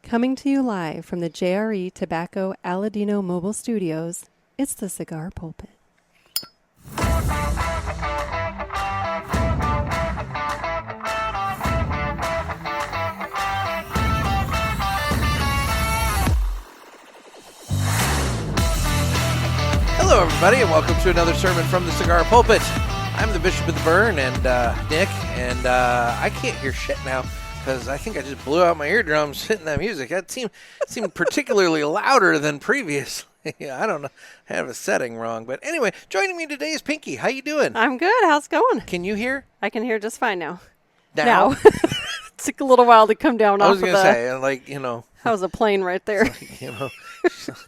Coming to you live from the JRE Tobacco Aladino Mobile Studios, it's the Cigar Pulpit. Hello, everybody, and welcome to another sermon from the Cigar Pulpit. I'm the Bishop of the Burn, and Nick, and I can't hear shit now because I think I just blew out my eardrums hitting that music. That seemed particularly louder than previously. Yeah, I don't know. I have a setting wrong. But anyway, joining me today is Pinky. How you doing? I'm good. How's it going? Can you hear? I can hear just fine now. Now? It took a little while to come down off of the... I was going to say, like, you know... That was a plane right there. Like, you know...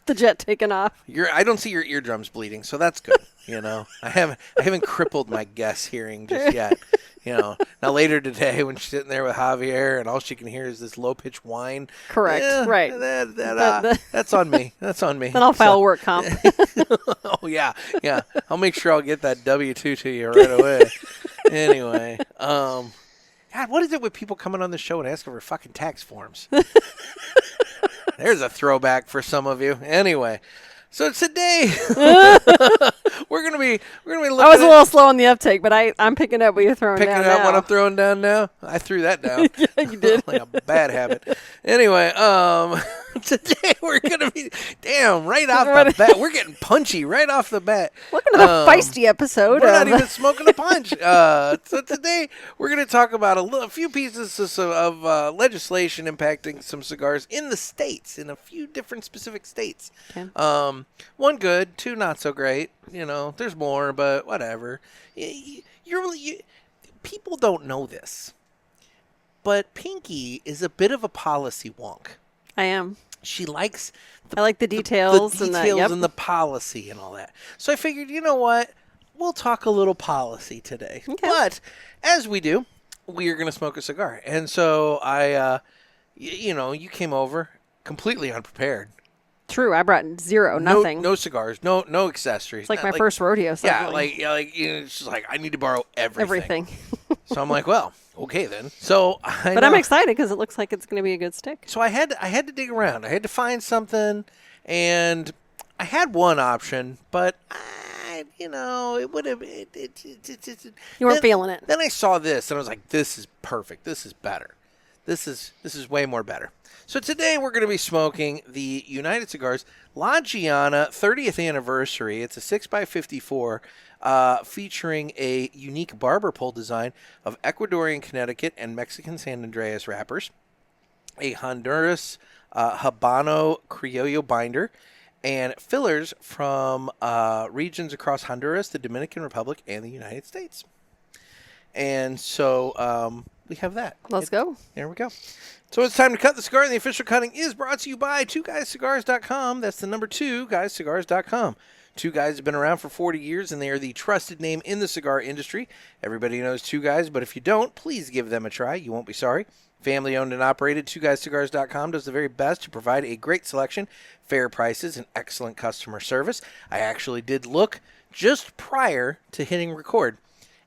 The jet taking off. I don't see your eardrums bleeding, so that's good. You know, I haven't crippled my guess hearing just yet. You know, now later today when she's sitting there with Javier and all she can hear is this low pitched whine. Correct. Right. That's on me. That's on me. Then I'll file work comp. Oh yeah. I'll make sure I'll get that W-2 to you right away. Anyway, God, what is it with people coming on the show and asking for fucking tax forms? There's a throwback for some of you. Anyway, so today we're gonna be looking. I was a little slow on the uptake, but I'm picking up what you're throwing down. Picking up what I'm throwing down now. I threw that down. Yeah, you did. Like a bad habit. Anyway, today we're gonna be right off the bat. We're getting punchy right off the bat. Welcome to the feisty episode. We're not even smoking a punch. So today we're gonna talk about a few pieces of legislation impacting some cigars in the states, in a few different specific states. Okay. One good, two not so great. You know, there's more, but whatever. People don't know this, but Pinky is a bit of a policy wonk. I am. She likes I like the details, and the policy and all that. So I figured, you know what? We'll talk a little policy today. Okay. But as we do, we are going to smoke a cigar. And so you came over completely unprepared. True, I brought nothing. No cigars, no accessories. It's like my first rodeo. Suddenly. She's like, I need to borrow everything. Everything. So I'm like, well, okay then. So, I'm excited because it looks like it's going to be a good stick. So I had to dig around. I had to find something, and I had one option, but it would have. You weren't feeling it. Then I saw this, and I was like, this is perfect. This is better. This is way more better. So today we're going to be smoking the United Cigars La Gianna 30th anniversary. It's a 6x54 featuring a unique barber pole design of Ecuadorian Connecticut and Mexican San Andreas wrappers, a Honduras Habano Criollo binder, and fillers from regions across Honduras, the Dominican Republic, and the United States. And so we have that. Let's go. There we go. So it's time to cut the cigar, and the official cutting is brought to you by 2guyscigars.com. That's the number 2guyscigars.com. Two Guys have been around for 40 years, and they are the trusted name in the cigar industry. Everybody knows Two Guys, but if you don't, please give them a try. You won't be sorry. Family owned and operated, 2guyscigars.com does the very best to provide a great selection, fair prices, and excellent customer service. I actually did look just prior to hitting record.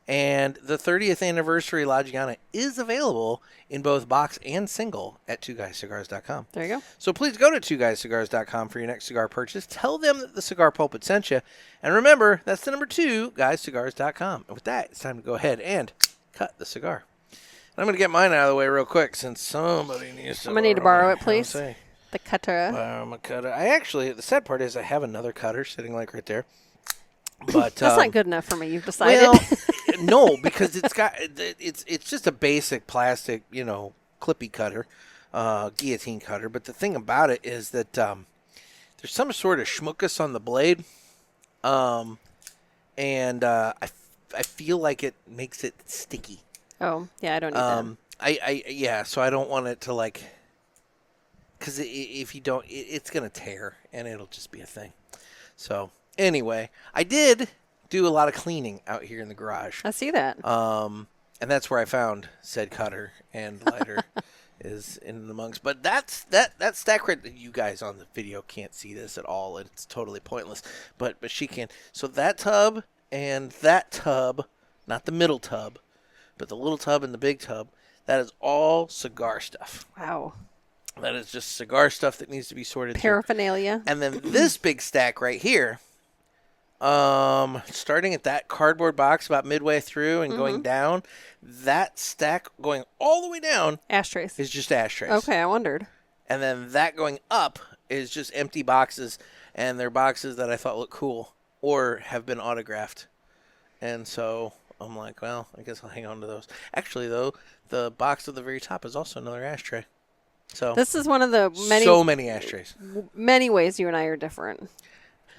And the 30th anniversary La Gianna is available in both box and single at 2guyscigars.com. There you go. So please go to 2guyscigars.com for your next cigar purchase. Tell them that the Cigar Pulpit sent you. And remember, that's the number 2guyscigars.com. And with that, it's time to go ahead and cut the cigar. I'm going to get mine out of the way real quick since somebody needs to. I'm going to need to borrow it, please. The cutter. Borrow a cutter. The sad part is I have another cutter sitting like right there. But that's not good enough for me. You've decided. Well, no, because it's just a basic plastic, clippy cutter, guillotine cutter. But the thing about it is that there's some sort of schmuckus on the blade, and I feel like it makes it sticky. Oh yeah, I don't need that. So I don't want it to because if you don't, it's gonna tear and it'll just be a thing. So. Anyway, I did do a lot of cleaning out here in the garage. I see that. And that's where I found said cutter and lighter is in amongst. But that stack right, you guys on the video can't see this at all. It's totally pointless. But she can. So that tub and that tub, not the middle tub, but the little tub and the big tub, that is all cigar stuff. Wow. That is just cigar stuff that needs to be sorted through. Paraphernalia. And then this big stack right here, starting at that cardboard box about midway through and going down, that stack going all the way down Ashtrays. is just ashtrays. Okay, I wondered. And then that going up is just empty boxes, and they're boxes that I thought looked cool or have been autographed. And so I'm like, well, I guess I'll hang on to those. Actually, though, the box at the very top is also another ashtray. So This is one of the many ashtrays. many ways you and I are different.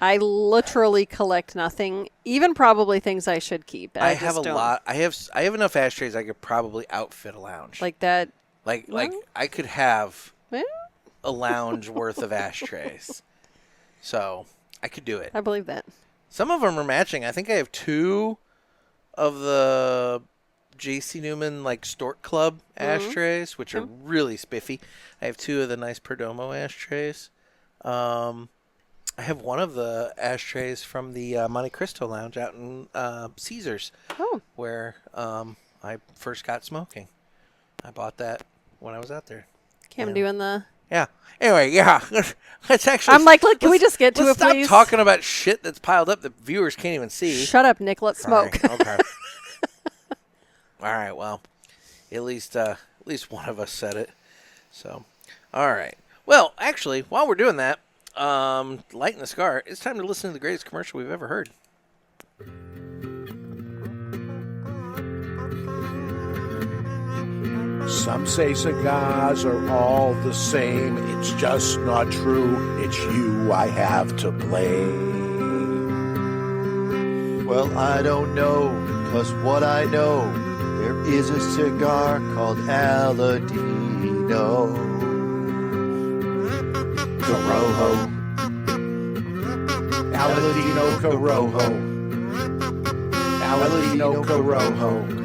I literally collect nothing, even probably things I should keep. I have a lot. I have enough ashtrays I could probably outfit a lounge. Like that. Like I could have Well, a lounge worth of ashtrays. So I could do it. I believe that. Some of them are matching. I think I have 2 of the J.C. Newman like Stork Club ashtrays, which are really spiffy. I have 2 of the nice Perdomo ashtrays. I have one of the ashtrays from the Monte Cristo Lounge out in Caesars, where I first got smoking. I bought that when I was out there. Cam doing the... Yeah. Anyway, yeah. Let's actually... I'm like, look, can we just get to it, stop please? talking about shit that's piled up that viewers can't even see. Shut up, Nick. Let's smoke. All right, okay. All right, well, at least one of us said it. So, all right. Well, actually, while we're doing that, lighting the cigar, it's time to listen to the greatest commercial we've ever heard. Some say cigars are all the same. It's just not true. It's you I have to blame. Well, I don't know, 'cause what I know, there is a cigar called Aladino Corojo. Aladino Corojo. Aladino Corojo.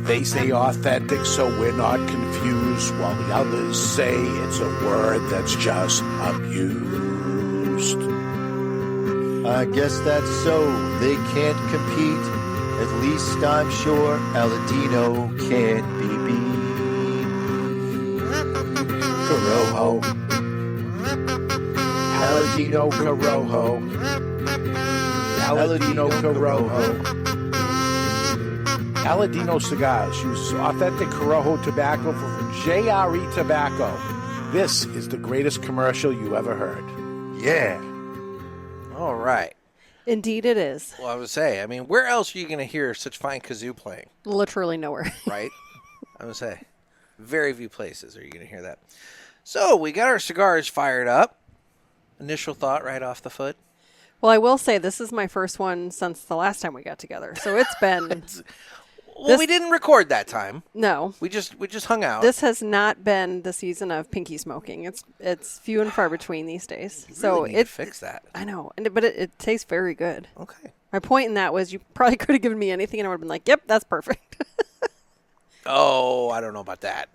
They say authentic, so we're not confused, while the others say it's a word that's just abused. I guess that's so, they can't compete. At least I'm sure Aladino can't be beat. Corojo. Aladino Corojo. Aladino Corojo. Aladino Cigars uses authentic Corojo tobacco from JRE Tobacco. This is the greatest commercial you ever heard. Yeah. All right. Indeed it is. Well, I would say, I mean, where else are you going to hear such fine kazoo playing, Literally nowhere. right? I would say, very few places are you going to hear that. So, we got our cigars fired up. Initial thought right off the foot. Well, I will say this is my first one since the last time we got together. So it's been... Well, we didn't record that time. No. We just hung out. This has not been the season of pinky smoking. It's few and far between these days. You So really need to fix that. I know, but it tastes very good. Okay. My point in that was you probably could have given me anything and I would have been like, yep, that's perfect. Oh, I don't know about that.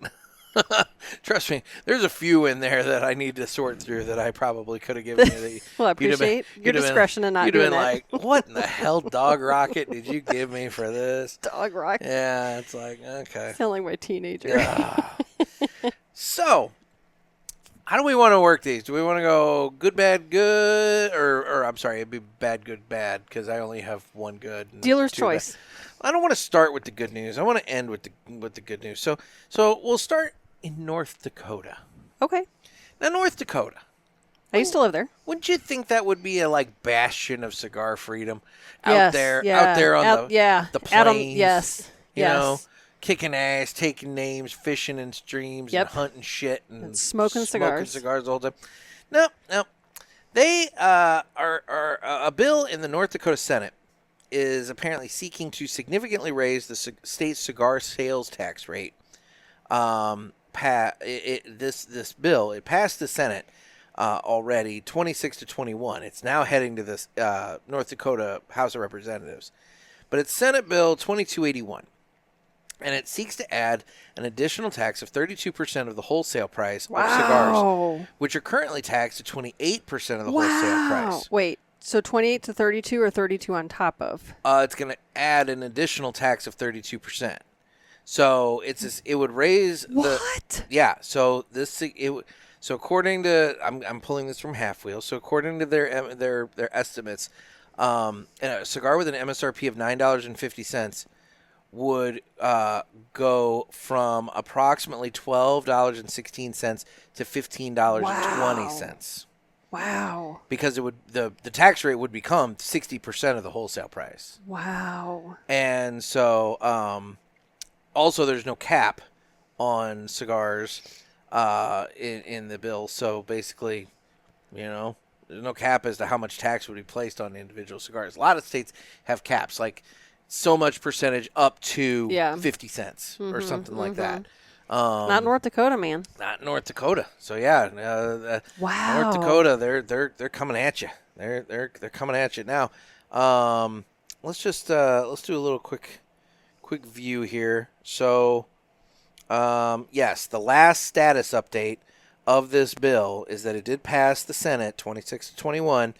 Trust me, there's a few in there that I need to sort through that I probably could have given you. That Well, I appreciate your discretion in not doing doing that. You'd been like, what in the hell dog rocket did you give me for this? Dog rock. Yeah, it's like, okay. Sound like my teenager. Yeah. So, how do we want to work these? Do we want to go good, bad, good? Or I'm sorry, it'd be bad, good, bad, because I only have one good. And Dealer's two choice. bad. I don't want to start with the good news. I want to end with the good news. So we'll start in North Dakota. Okay. Now, North Dakota. I used to live there. Wouldn't you think that would be a bastion of cigar freedom Yes, out there yeah. on the Adam, plains? yes. You yes. know, kicking ass, taking names, fishing in streams, Yep. and hunting shit, and smoking cigars. the whole time. No. They are a bill in the North Dakota Senate is apparently seeking to significantly raise the state's cigar sales tax rate. This bill, it passed the Senate already, 26-21. It's now heading to the North Dakota House of Representatives. But it's Senate Bill 2281. And it seeks to add an additional tax of 32% of the wholesale price of cigars, which are currently taxed at 28% of the wholesale price. Wait, so 28 to 32 or 32 on top of? It's going to add an additional tax of 32%. So it would raise What? So so according to I'm pulling this from Half Wheel. So according to their estimates, a cigar with an MSRP of $9.50 would go from approximately $12.16 to $15.20. Wow. Because the tax rate would become 60% of the wholesale price. Wow. And so also there's no cap on cigars in the bill. So basically, there's no cap as to how much tax would be placed on individual cigars. A lot of states have caps, like so much percentage up to 50 cents or something like that. Not North Dakota, man. Not North Dakota. So yeah, wow. North Dakota, they're coming at you. They're coming at you now. Let's do a little quick view here. So, yes, the last status update of this bill is that it did pass the Senate 26-21,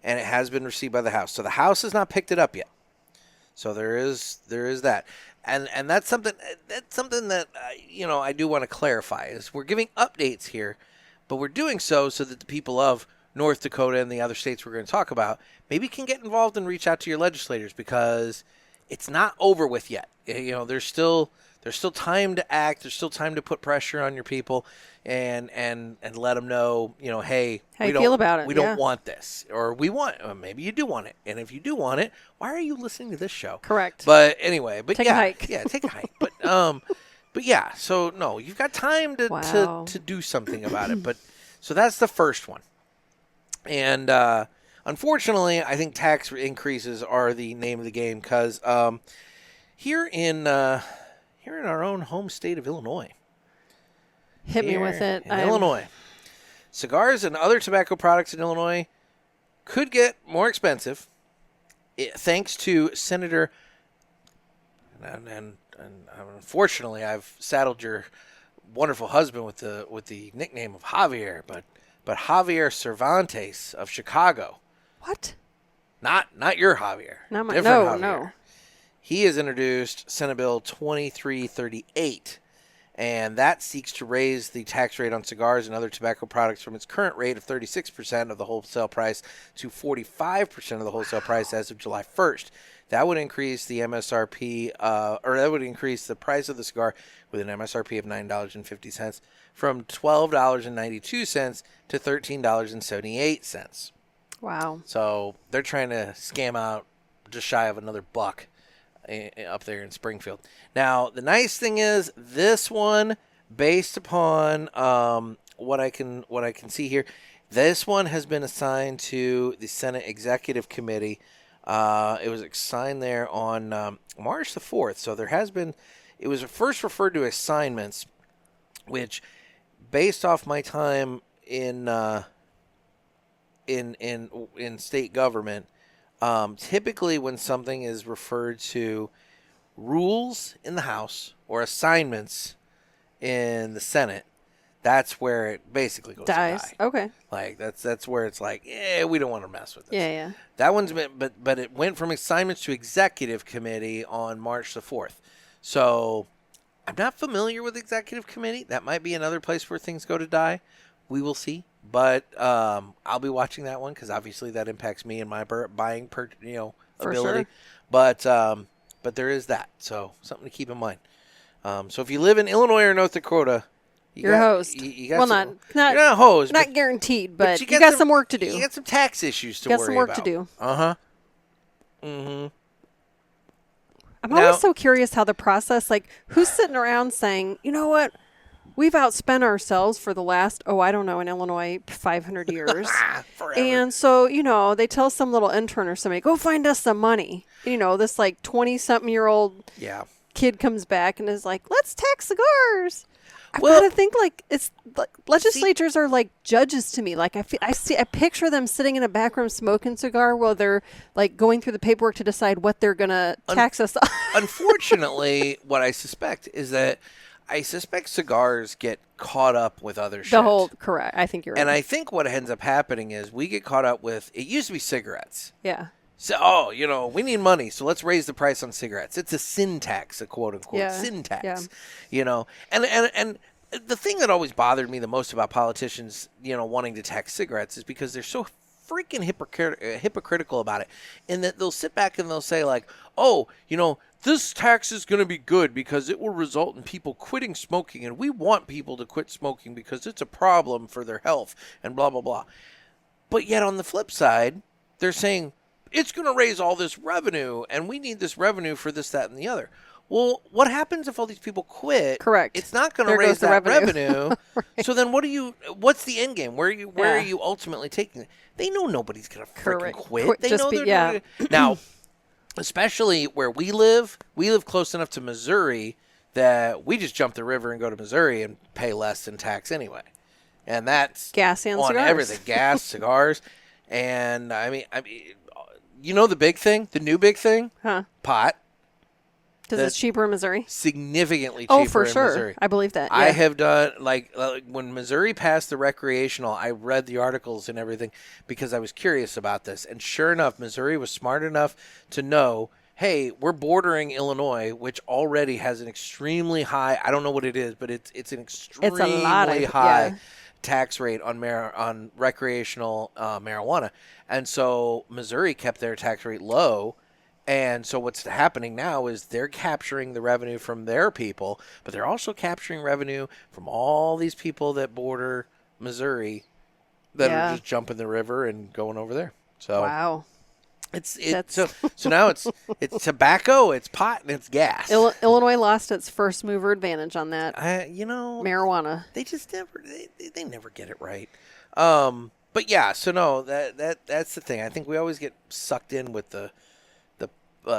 and it has been received by the House. So the House has not picked it up yet. So there is that. And that's something that I do want to clarify is we're giving updates here, but we're doing so that the people of North Dakota and the other states we're going to talk about maybe can get involved and reach out to your legislators, because it's not over with yet. There's still time to act. There's still time to put pressure on your people and let them know, hey, how you feel about it. We don't want this, or maybe you do want it. And if you do want it, why are you listening to this show? Correct. But anyway, take a hike. Yeah, take a hike. But yeah, so no, you've got time to do something about it. But so that's the first one. And unfortunately, I think tax increases are the name of the game, because here in our own home state of Illinois. Hit me with it. In Illinois, cigars and other tobacco products in Illinois could get more expensive, thanks to Senator. And unfortunately, I've saddled your wonderful husband with the nickname of Javier, but Javier Cervantes of Chicago. What? Not your Javier. Not my. Different No, Javier. no. He has introduced Senate Bill 2338, and that seeks to raise the tax rate on cigars and other tobacco products from its current rate of 36% of the wholesale price to 45% of the wholesale price as of July 1st. That would increase the MSRP, or that would increase the price of the cigar with an MSRP of $9.50 from $12.92 to $13.78. Wow. So they're trying to scam out just shy of another $1 up there in Springfield. Now, the nice thing is this one, based upon what I can see here, this one has been assigned to the Senate Executive Committee. It was assigned there on March the 4th. So it was first referred to assignments, which, based off my time in state government, typically when something is referred to rules in the House or assignments in the Senate, that's where it basically goes dies. to die. Okay. Like that's where it's like, we don't want to mess with this. Yeah. That one's been, but it went from assignments to executive committee on March the 4th. So I'm not familiar with executive committee. That might be another place where things go to die. We will see. But I'll be watching that one, because obviously that impacts me and my buying ability. Sure. But there is that. So something to keep in mind. So if you live in Illinois or North Dakota, you're a host. You got well, some, not you're not a host. Not guaranteed, but you got some work to do. You got some tax issues to worry about. Got some work to do. Uh-huh. Mm-hmm. I'm always so curious how the process, like, who's sitting around saying, you know what, we've outspent ourselves for the last, in Illinois, 500 years. Forever. And so, they tell some little intern or somebody, go find us some money. This, 20-something-year-old kid comes back and is like, let's tax cigars. I've got to think, it's legislatures are like judges to me. Like, I picture them sitting in a back room smoking cigar while they're going through the paperwork to decide what they're gonna tax us on. Unfortunately, what I suspect is that cigars get caught up with other shit. Correct. I think you're right. And I think what ends up happening is we get caught up with, it used to be cigarettes. Yeah. So, we need money, so let's raise the price on cigarettes. It's a sin tax, a quote-unquote sin tax, And the thing that always bothered me the most about politicians, wanting to tax cigarettes is because they're so freaking hypocritical about it, in that they'll sit back and they'll say, like, oh, this tax is going to be good because it will result in people quitting smoking, and we want people to quit smoking because it's a problem for their health, and blah, blah, blah. But yet on the flip side, they're saying, it's going to raise all this revenue, and we need this revenue for this, that, and the other. Well, what happens if all these people quit? Correct. It's not going to raise that revenue. Right. So then what's the end game? Where are you ultimately taking it? They know nobody's going to freaking quit. They know they're Now, especially where we live close enough to Missouri that we just jump the river and go to Missouri and pay less in tax anyway. And that's gas and on cigars. Everything. Gas, cigars, and I mean the big thing, the new big thing? Huh. Pot. Because it's cheaper in Missouri? Significantly cheaper in Missouri. I believe that. Yeah. I have done, like when Missouri passed the recreational, I read the articles and everything because I was curious about this. And sure enough, Missouri was smart enough to know, hey, we're bordering Illinois, which already has an extremely high, I don't know what it is, but it's an extremely high tax rate on recreational marijuana. And so Missouri kept their tax rate low. And so what's happening now is they're capturing the revenue from their people, but they're also capturing revenue from all these people that border Missouri that are just jumping the river and going over there. So wow. So now it's tobacco, it's pot, and it's gas. Illinois lost its first mover advantage on that. Marijuana. They just they never get it right. But yeah, so no, that's the thing. I think we always get sucked in with the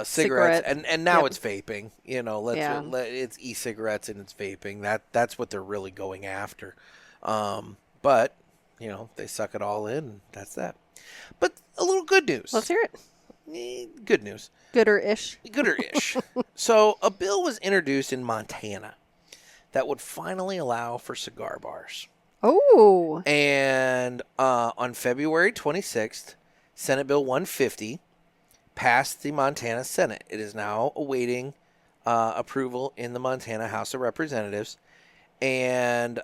cigarettes, and now it's vaping. It's e-cigarettes and it's vaping. That's what they're really going after. But they suck it all in. And that's that. But a little good news. Let's hear it. Good news. Gooder-ish. So a bill was introduced in Montana that would finally allow for cigar bars. Oh. And on February 26th, Senate Bill 150 passed the Montana Senate. It is now awaiting approval in the Montana House of Representatives. And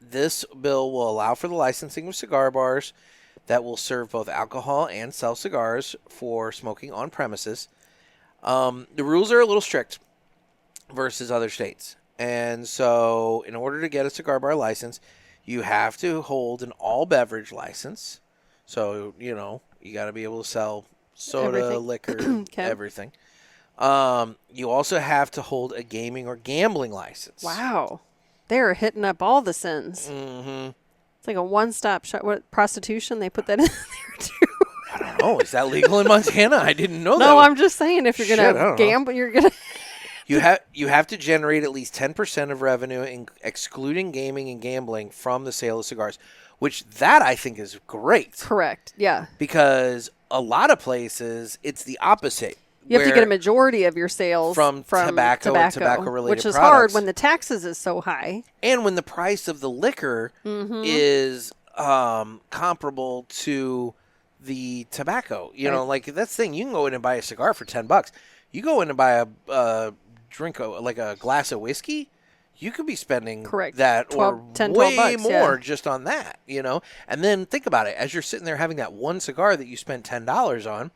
this bill will allow for the licensing of cigar bars that will serve both alcohol and sell cigars for smoking on premises. The rules are a little strict versus other states. And so in order to get a cigar bar license, you have to hold an all-beverage license. So, you got to be able to sell soda, liquor, everything. You also have to hold a gaming or gambling license. Wow. They're hitting up all the sins. Mm-hmm. It's like a one-stop shop. What, prostitution? They put that in there, too. I don't know. Is that legal in Montana? I didn't know that. No, I'm just saying if you're going to gamble, you're going to... You have to generate at least 10% of revenue, excluding gaming and gambling, from the sale of cigars, which that I think is great. Correct, yeah. Because a lot of places, it's the opposite. You have to get a majority of your sales from tobacco and tobacco-related which is products. hard when the taxes is so high. And when the price of the liquor is comparable to the tobacco. Like that's the thing. You can go in and buy a cigar for $10. You go in and buy a drink, like a glass of whiskey, you could be spending that 10, way $12 more just on that, And then think about it. As you're sitting there having that one cigar that you spent $10 on,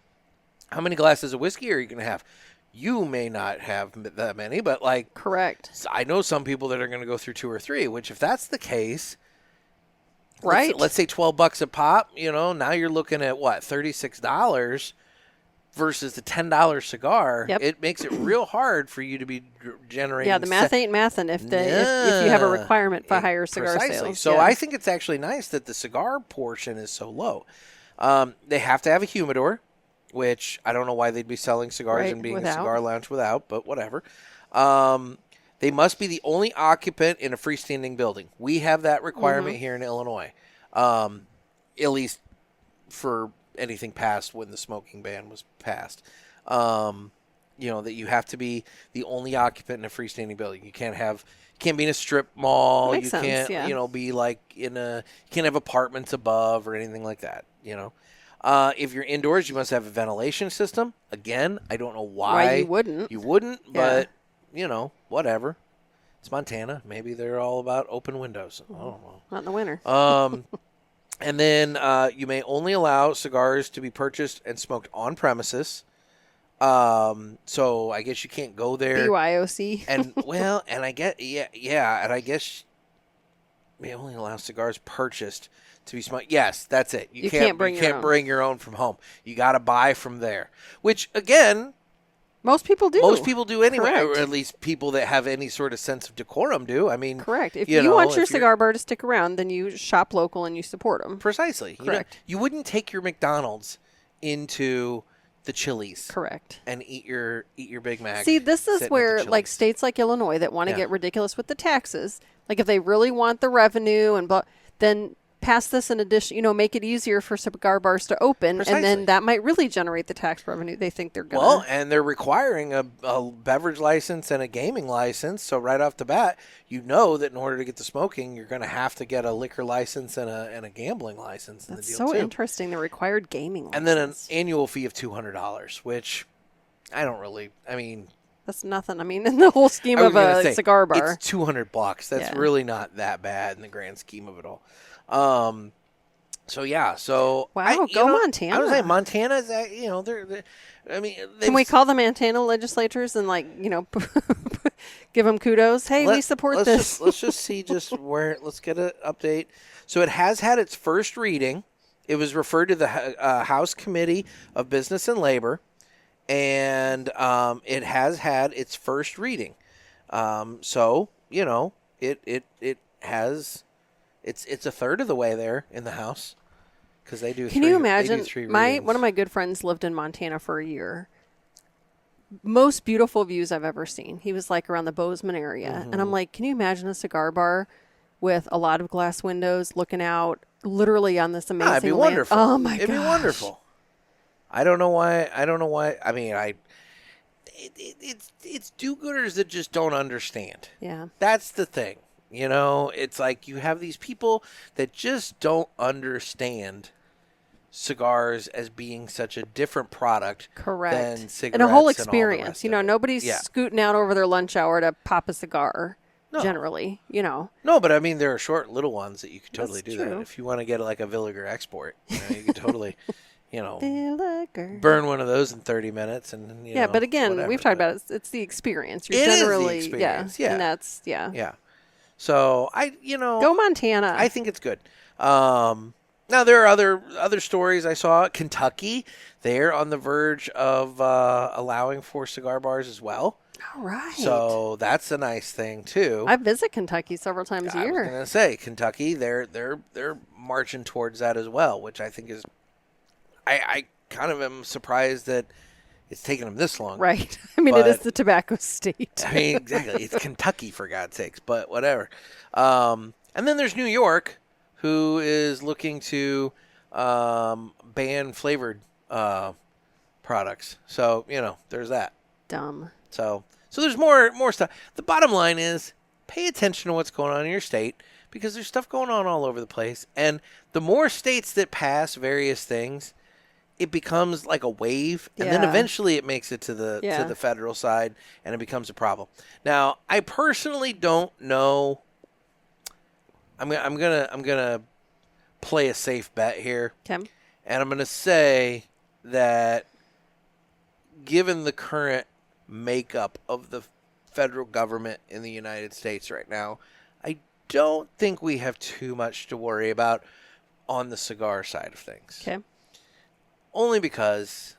how many glasses of whiskey are you going to have? You may not have that many, but correct. I know some people that are going to go through 2 or 3, which if that's the case, right? Let's say $12 a pop, now you're looking at what, $36 versus the $10 cigar. Yep. It makes it real hard for you to be generating. Yeah, the math ain't mathin' if you have a requirement for higher cigar sales. So I think it's actually nice that the cigar portion is so low. They have to have a humidor, which I don't know why they'd be selling cigars and being a cigar lounge without, but whatever. They must be the only occupant in a freestanding building. We have that requirement here in Illinois, at least for anything past when the smoking ban was passed. That you have to be the only occupant in a freestanding building. You can't be in a strip mall. Makes sense, can't, be like you can't have apartments above or anything like that, If you're indoors, you must have a ventilation system. Again, I don't know why you wouldn't. You wouldn't, Yeah. but, whatever. It's Montana. Maybe they're all about open windows. I don't know. Not in the winter. And then you may only allow cigars to be purchased and smoked on premises. So I guess you can't go there. BYOC. And I guess and I guess you may only allow cigars purchased to be smoked. Yes, that's it. You can't bring your own from home. You got to buy from there. Which again, most people do. Most people do anyway, Correct. or at least people that have any sort of sense of decorum do. I mean, correct. If you want your cigar bar to stick around, then you shop local and you support them. Precisely. Correct. You wouldn't take your McDonald's into the Chili's. Correct. And eat your Big Mac. See, this is sitting at where the like Chili's. states like Illinois that want to Yeah. get ridiculous with the taxes, like if they really want the revenue then pass this in addition, make it easier for cigar bars to open, Precisely. and then that might really generate the tax revenue they think they're going to. Well, and they're requiring a beverage license and a gaming license. So right off the bat, you know that in order to get the smoking, you're going to have to get a liquor license and a gambling license. That's in the so deal too. interesting. The required gaming license. And then an annual fee of $200, which I don't really. I mean, that's nothing. I mean, in the whole scheme I was of gonna a say, cigar bar. it's $200. That's Yeah. really not that bad in the grand scheme of it all. So yeah, so Wow, go Montana. I was saying Montana is that they're I mean, Can we call the Montana legislatures and give them kudos? Hey, we support this. Let's just see where. Let's get an update. So it has had its first reading. It was referred to the House Committee of Business and Labor, and it has had its first reading. So it has. It's a third of the way there in the House because they do. Can you imagine? They do 3 readings. One of my good friends lived in Montana for a year. Most beautiful views I've ever seen. He was like around the Bozeman area, and I'm like, can you imagine a cigar bar with a lot of glass windows looking out, literally on this amazing it'd be land? wonderful. Oh my god, it'd be wonderful. I don't know why. I mean, it's do-gooders that just don't understand. Yeah. That's the thing. It's like you have these people that just don't understand cigars as being such a different product Correct. than cigarettes and a whole and all the experience. rest of it. Nobody's Yeah. scooting out over their lunch hour to pop a cigar. No. Generally, No, but I mean, there are short little ones that you could totally That's do that. true. If you want to get like a Villiger export, you could totally, Villiger. burn one of those in 30 minutes. And Yeah, but again, whatever. we've talked about it's the experience. You're It is the generally experience, yeah. and that's Yeah. So Go Montana. I think it's good. Now there are other stories I saw. Kentucky, they're on the verge of allowing for cigar bars as well. All right. So that's a nice thing too. I visit Kentucky several times a I was year. gonna say Kentucky, they're marching towards that as well, which I think is. I kind of am surprised that it's taken them this long. Right. I mean, it is But- the tobacco state. I mean, exactly. It's Kentucky, for God's sakes, but whatever. And then there's New York, who is looking to ban flavored products. So, there's that. Dumb. So there's more stuff. The bottom line is pay attention to what's going on in your state because there's stuff going on all over the place. And the more states that pass various things, it becomes like a wave, and then Yeah. eventually it makes it to the federal side, and it becomes a problem. Now, I personally don't know. I'm gonna play a safe bet here, Okay. and I'm gonna say that given the current makeup of the federal government in the United States right now, I don't think we have too much to worry about on the cigar side of things. Okay. Only because,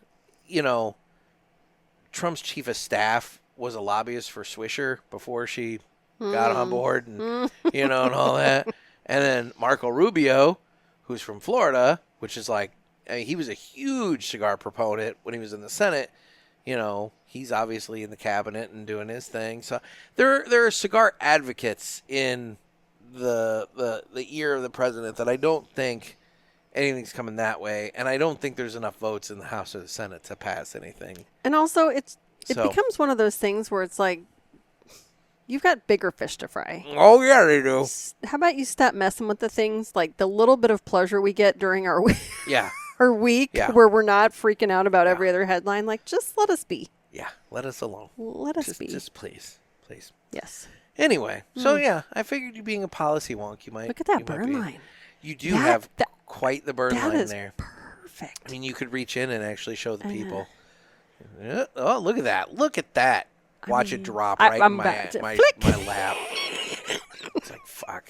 Trump's chief of staff was a lobbyist for Swisher before she got on board and, and all that. And then Marco Rubio, who's from Florida, which is he was a huge cigar proponent when he was in the Senate. He's obviously in the cabinet and doing his thing. So there are cigar advocates in the ear of the president that I don't think anything's coming that way, and I don't think there's enough votes in the House or the Senate to pass anything. And also, it So- becomes one of those things where it's like, you've got bigger fish to fry. Oh yeah, they do. How about you stop messing with the things, like the little bit of pleasure we get during our Yeah, our week Yeah. where we're not freaking out about every other headline. Like, just let us be. Yeah, let us alone. Let us be. Just please. Yes. Anyway, so yeah, I figured you being a policy wonk, you might. Look at that you might burn be- line. You do have quite the burn That line is there. perfect. I mean, you could reach in and actually show the people. Oh, look at that. Look at that. Watch it drop right in my lap. It's like, fuck.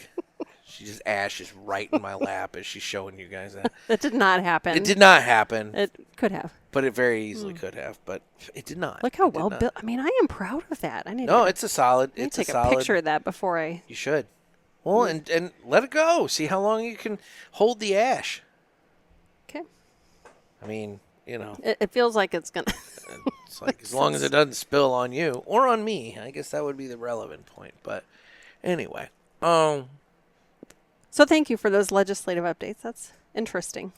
She just ashes right in my lap as she's showing you guys that. That did not happen. It did not happen. It could have. But it very easily could have. But it did not. Look how well built. I mean, I am proud of that. I need No, to it's a solid. I need It's to take a solid. picture of that before I. You should. Well, and let it go. See how long you can hold the ash. Okay. I mean, you know. It feels like it's gonna. It's like as long as it doesn't spill on you or on me. I guess that would be the relevant point. But anyway. So thank you for those legislative updates. That's interesting.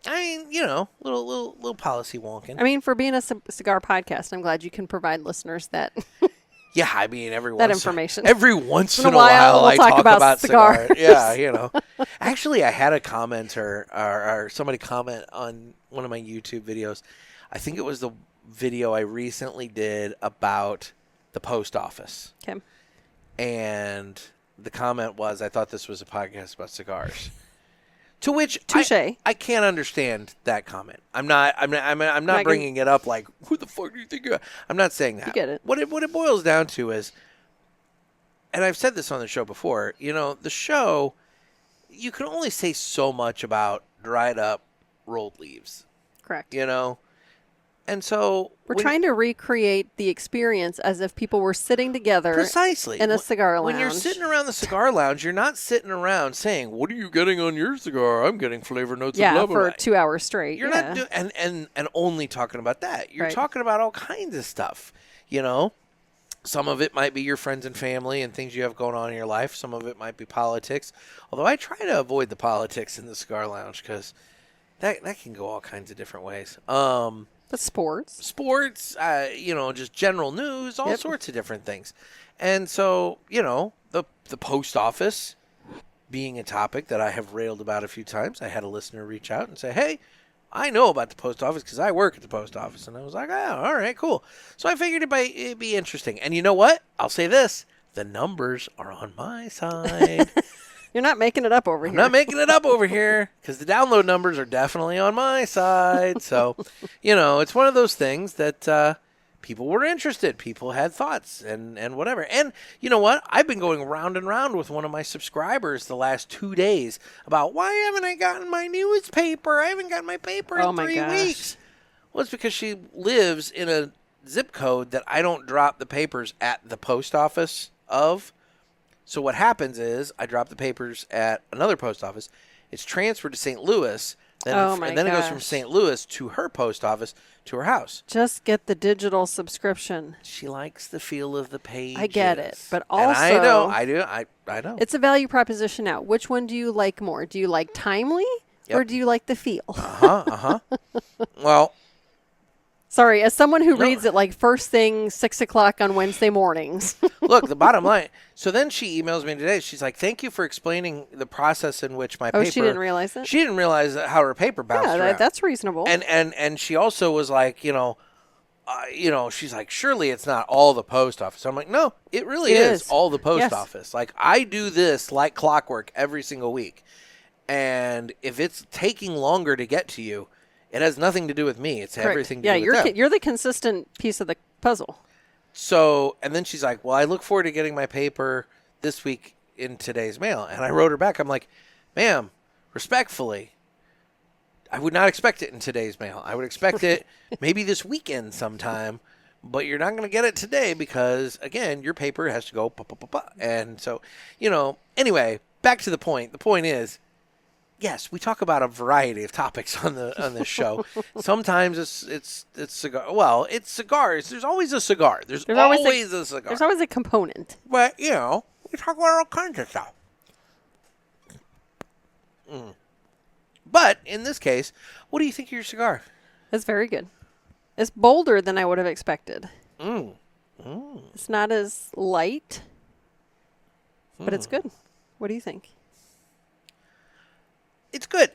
I mean, you know, little policy wonking. I mean, for being a cigar podcast, I'm glad you can provide listeners that. Yeah, I mean, every information. Every once in a while, while, we'll I talk talk about cigars. cigars. Yeah, you know. Actually, I had a commenter or somebody comment on one of my YouTube videos. I think it was the video I recently did about the post office. Okay. And the comment was, I thought this was a podcast about cigars. To which Touché. I can't understand that comment. I'm not bringing it up like, who the fuck do you think you are? I'm not saying that. You get it. What it boils down to is, and I've said this on the show before, you know, the show, you can only say so much about dried up rolled leaves, Correct. you know? And so We're trying to recreate the experience as if people were sitting together precisely in a cigar lounge. When you're sitting around the cigar lounge, you're not sitting around saying, "What are you getting on your cigar?" I'm getting flavor notes. Yeah, of blah, blah, for blah. 2 hours straight. You're not doing and only talking about that. You're Right. talking about all kinds of stuff. You know, some of it might be your friends and family and things you have going on in your life. Some of it might be politics. Although I try to avoid the politics in the cigar lounge because that can go all kinds of different ways. But sports. You know, just general news, all Yep. sorts of different things. And so, you know, the post office being a topic that I have railed about a few times. I had a listener reach out and say, "Hey, I know about the post office because I work at the post office." And I was like, "Oh, all right, cool." So I figured it'd be interesting. And you know what? I'll say this. The numbers are on my side. You're not making it up over I'm here. not making it up over here because the download numbers are definitely on my side. So, you know, it's one of those things that people were interested. People had thoughts and whatever. And you know what? I've been going round and round with one of my subscribers the last 2 days about why haven't I gotten my newspaper? I haven't gotten my paper in 3 weeks. Well, it's because she lives in a zip code that I don't drop the papers at the post office of. So what happens is I drop the papers at another post office. It's transferred to St. Louis. And then it goes from St. Louis to her post office to her house. Just get the digital subscription. She likes the feel of the page. I get it. But also, and I know. It's a value proposition now. Which one do you like more? Do you like timely or do you like the feel? Well, sorry, as someone who reads it like first thing 6 o'clock on Wednesday mornings. Look, the bottom line. So then she emails me today. She's like, "Thank you for explaining the process in which my paper." Oh, she didn't realize it? She didn't realize how her paper bounced around. That's reasonable. And she also was like, you know, she's like, surely it's not all the post office. I'm like, no, it really is all the post office. Like I do this like clockwork every single week. And if it's taking longer to get to you, it has nothing to do with me. It's everything to do with them. You're the consistent piece of the puzzle. So, and then she's like, well, I look forward to getting my paper this week in today's mail. And I wrote her back. I'm like, ma'am, respectfully, I would not expect it in today's mail. I would expect it maybe this weekend sometime, but you're not going to get it today because, again, your paper has to go. And so, you know, anyway, back to the point. The point is, yes, we talk about a variety of topics on this show. Sometimes it's cigar. Well, it's cigars. There's always a cigar. There's always a cigar. There's always a component. But, you know, we talk about all kinds of stuff. But in this case, what do you think of your cigar? It's very good. It's bolder than I would have expected. It's not as light, but it's good. What do you think? It's good.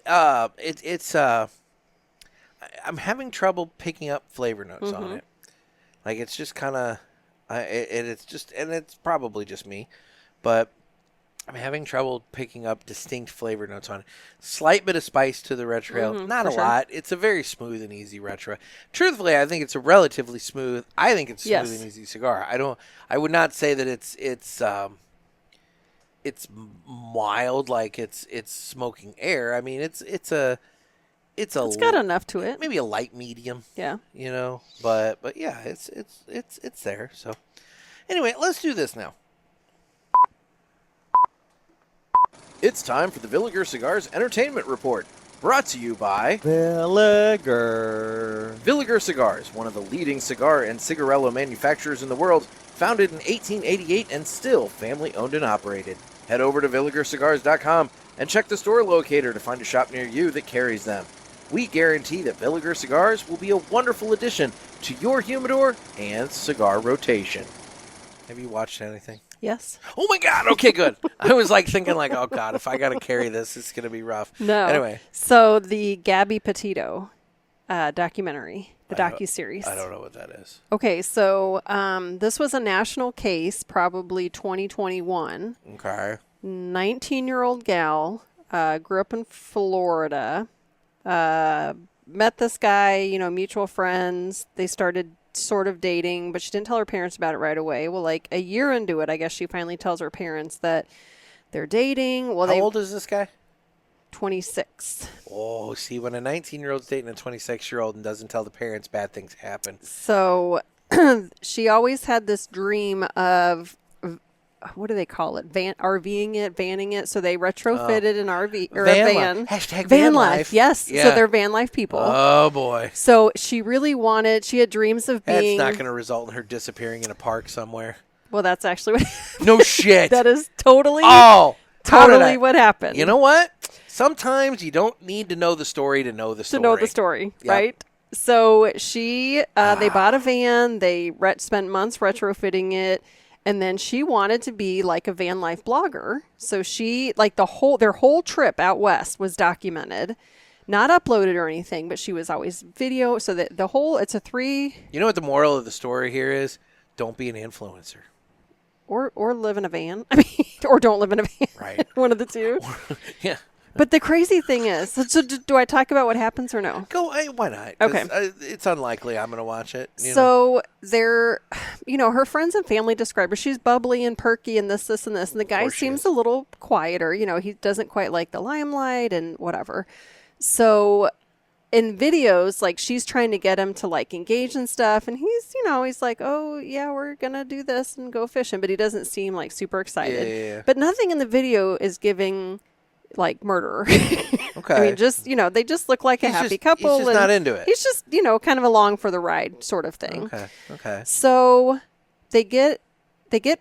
It's I'm having trouble picking up flavor notes on it. Like it's just kind of, it's probably just me, but I'm having trouble picking up distinct flavor notes on it. Slight bit of spice to the retro, not a lot. It's a very smooth and easy retro. Truthfully, I think it's a relatively smooth. I think it's smooth and easy cigar. I would not say that it's mild like it's smoking air. I mean, it's got enough to it. Maybe a light medium. Yeah. You know, but yeah, it's there. So anyway, let's do this now. It's time for the Villiger Cigars Entertainment Report, brought to you by Villiger. Villiger Cigars, one of the leading cigar and cigarello manufacturers in the world, founded in 1888 and still family-owned and operated. Head over to VilligerCigars.com and check the store locator to find a shop near you that carries them. We guarantee that Villiger Cigars will be a wonderful addition to your humidor and cigar rotation. Have you watched anything? Yes. Oh my God. Okay, good. I was like thinking like, oh God, if I got to carry this, it's going to be rough. No. Anyway. So the Gabby Petito documentary, the docuseries. I don't know what that is. Okay. So this was a national case, probably 2021. Okay. 19-year-old gal, grew up in Florida, met this guy, mutual friends. They started sort of dating, but she didn't tell her parents about it right away. Well, like a year into it, I guess she finally tells her parents that they're dating. Well, How old is this guy? 26. Oh, see, when a 19-year-old's dating a 26-year-old and doesn't tell the parents, bad things happen. So she always had this dream of, what do they call it? RVing it, vanning it. So they retrofitted an RV or a van. Hashtag van life. Yes. Yeah. So they're van life people. Oh boy. So she had dreams of being. That's not going to result in her disappearing in a park somewhere. Well, that's actually what. No shit. That is totally. Oh, totally what happened. You know what? Sometimes you don't need to know the story to know the story. To know the story, Yep. right? So they bought a van. They spent months retrofitting it. And then she wanted to be like a van life blogger. So she, like their whole trip out west was documented, not uploaded or anything, but she was always video. So that it's a 3. You know what the moral of the story here is? Don't be an influencer. Or live in a van. I mean, or don't live in a van. Right. One of the two. Yeah. But the crazy thing is, so do I talk about what happens or no? Go. Why not? Okay. It's unlikely I'm going to watch it. So they're, her friends and family describe her. She's bubbly and perky and this, and this. And the guy seems a little quieter. He doesn't quite like the limelight and whatever. So in videos, like she's trying to get him to like engage in stuff. And he's like, oh yeah, we're going to do this and go fishing. But he doesn't seem like super excited. Yeah. But nothing in the video is giving like murderer. Okay. I mean, just, they just look like a happy couple. He's just not into it. He's just, kind of along for the ride sort of thing. Okay. So they get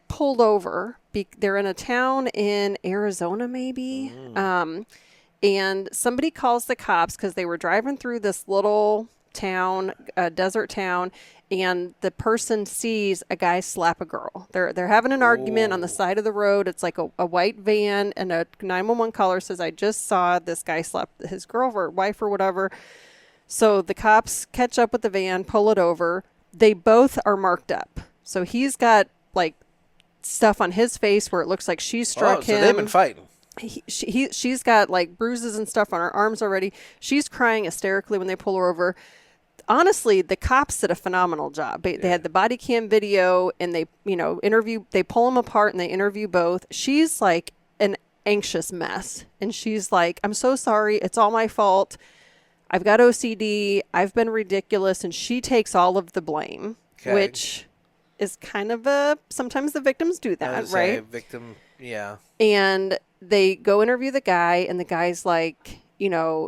pulled over. They're in a town in Arizona, maybe. And somebody calls the cops because they were driving through this little town, desert town, and the person sees a guy slap a girl. They're having an argument on the side of the road. It's like a white van, and a 911 caller says, I just saw this guy slap his girl or wife or whatever. So the cops catch up with the van, pull it over. They both are marked up. So he's got like stuff on his face where it looks like she struck him. So they've been fighting. She's got like bruises and stuff on her arms already. She's crying hysterically when they pull her over. Honestly, the cops did a phenomenal job. They had the body cam video, and they, they pull them apart and they interview both. She's like an anxious mess. And she's like, I'm so sorry. It's all my fault. I've got OCD. I've been ridiculous. And she takes all of the blame, which is kind of sometimes the victims do that, right? Victim, yeah. And they go interview the guy, and the guy's like,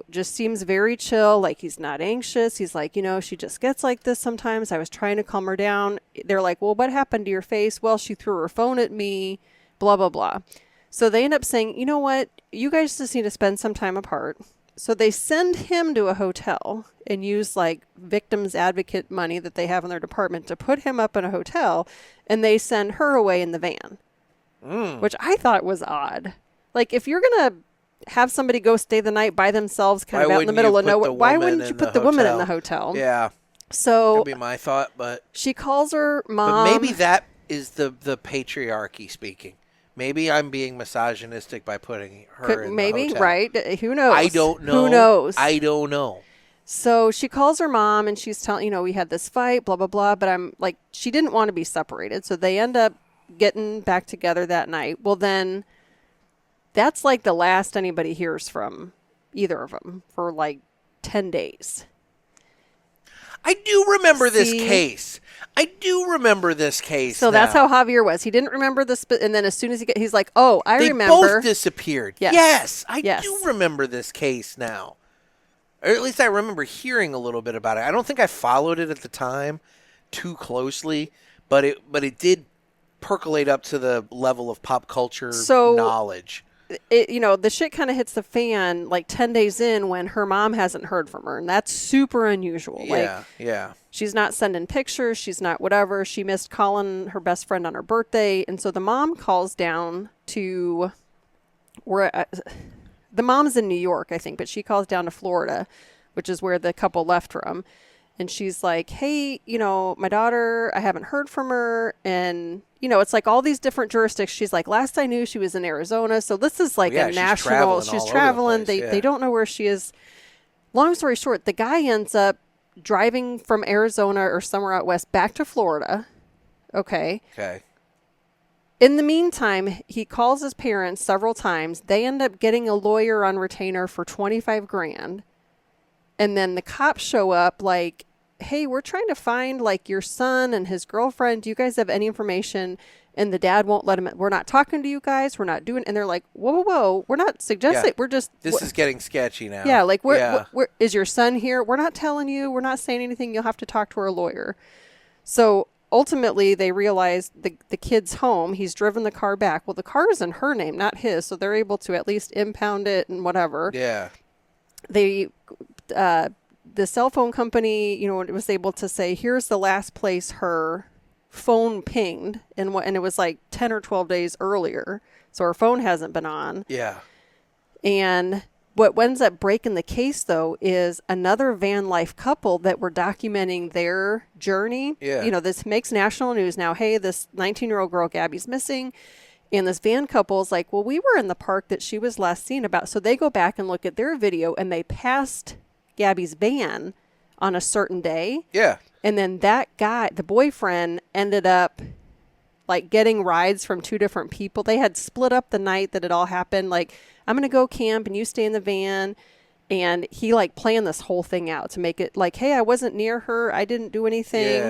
just seems very chill. Like he's not anxious. He's like, she just gets like this sometimes. I was trying to calm her down. They're like, well, what happened to your face? Well, she threw her phone at me, blah, blah, blah. So they end up saying, you know what? You guys just need to spend some time apart. So they send him to a hotel and use like victims advocate money that they have in their department to put him up in a hotel. And they send her away in the van, which I thought was odd. Like if you're going to have somebody go stay the night by themselves, kind of out in the middle of nowhere. Why wouldn't you put the woman in the hotel? Yeah. So that'd be my thought, but she calls her mom. But maybe that is the patriarchy speaking. Maybe I'm being misogynistic by putting her in the hotel. Right? Who knows? I don't know. Who knows? I don't know. So she calls her mom and she's telling, we had this fight, blah, blah, blah. But I'm like, she didn't want to be separated. So they end up getting back together that night. Well, then that's like the last anybody hears from either of them for like 10 days. I do remember this case. So that's how Javier was. He didn't remember this, and then as soon as he's like, "Oh, I remember." They both disappeared. Yes, I do remember this case now. Or at least I remember hearing a little bit about it. I don't think I followed it at the time too closely, but it did percolate up to the level of pop culture knowledge. The shit kind of hits the fan like 10 days in when her mom hasn't heard from her, and that's super unusual. Yeah. She's not sending pictures. She's not whatever. She missed calling her best friend on her birthday. And so the mom calls down to the mom's in New York, I think, but she calls down to Florida, which is where the couple left from. And she's like, hey, my daughter, I haven't heard from her. And, it's like all these different jurisdictions. She's like, last I knew she was in Arizona. So this is like a national, she's traveling. They don't know where she is. Long story short, the guy ends up driving from Arizona or somewhere out west back to Florida. Okay. In the meantime, he calls his parents several times. They end up getting a lawyer on retainer for $25,000. And then the cops show up like, hey, we're trying to find like your son and his girlfriend. Do you guys have any information? And the dad won't let him. We're not talking to you guys. We're not doing. And they're like, whoa. We're not suggesting. We're just. This is getting sketchy now. Yeah. Like, is your son here? We're not telling you. We're not saying anything. You'll have to talk to our lawyer. So ultimately, they realize the kid's home. He's driven the car back. Well, the car is in her name, not his. So they're able to at least impound it and whatever. Yeah. The cell phone company, was able to say, here's the last place her phone pinged, and it was like 10 or 12 days earlier, so her phone hasn't been on. Yeah. And what ends up breaking the case, though, is another van life couple that were documenting their journey. Yeah. This makes national news now. Hey, this 19-year-old girl, Gabby's missing. And this van couple's like, well, we were in the park that she was last seen about. So they go back and look at their video, and they passed Gabby's van on a certain day. Yeah. And then that guy, the boyfriend, ended up like getting rides from two different people. They had split up the night that it all happened. Like, I'm going to go camp and you stay in the van. And he like planned this whole thing out to make it like, hey, I wasn't near her. I didn't do anything.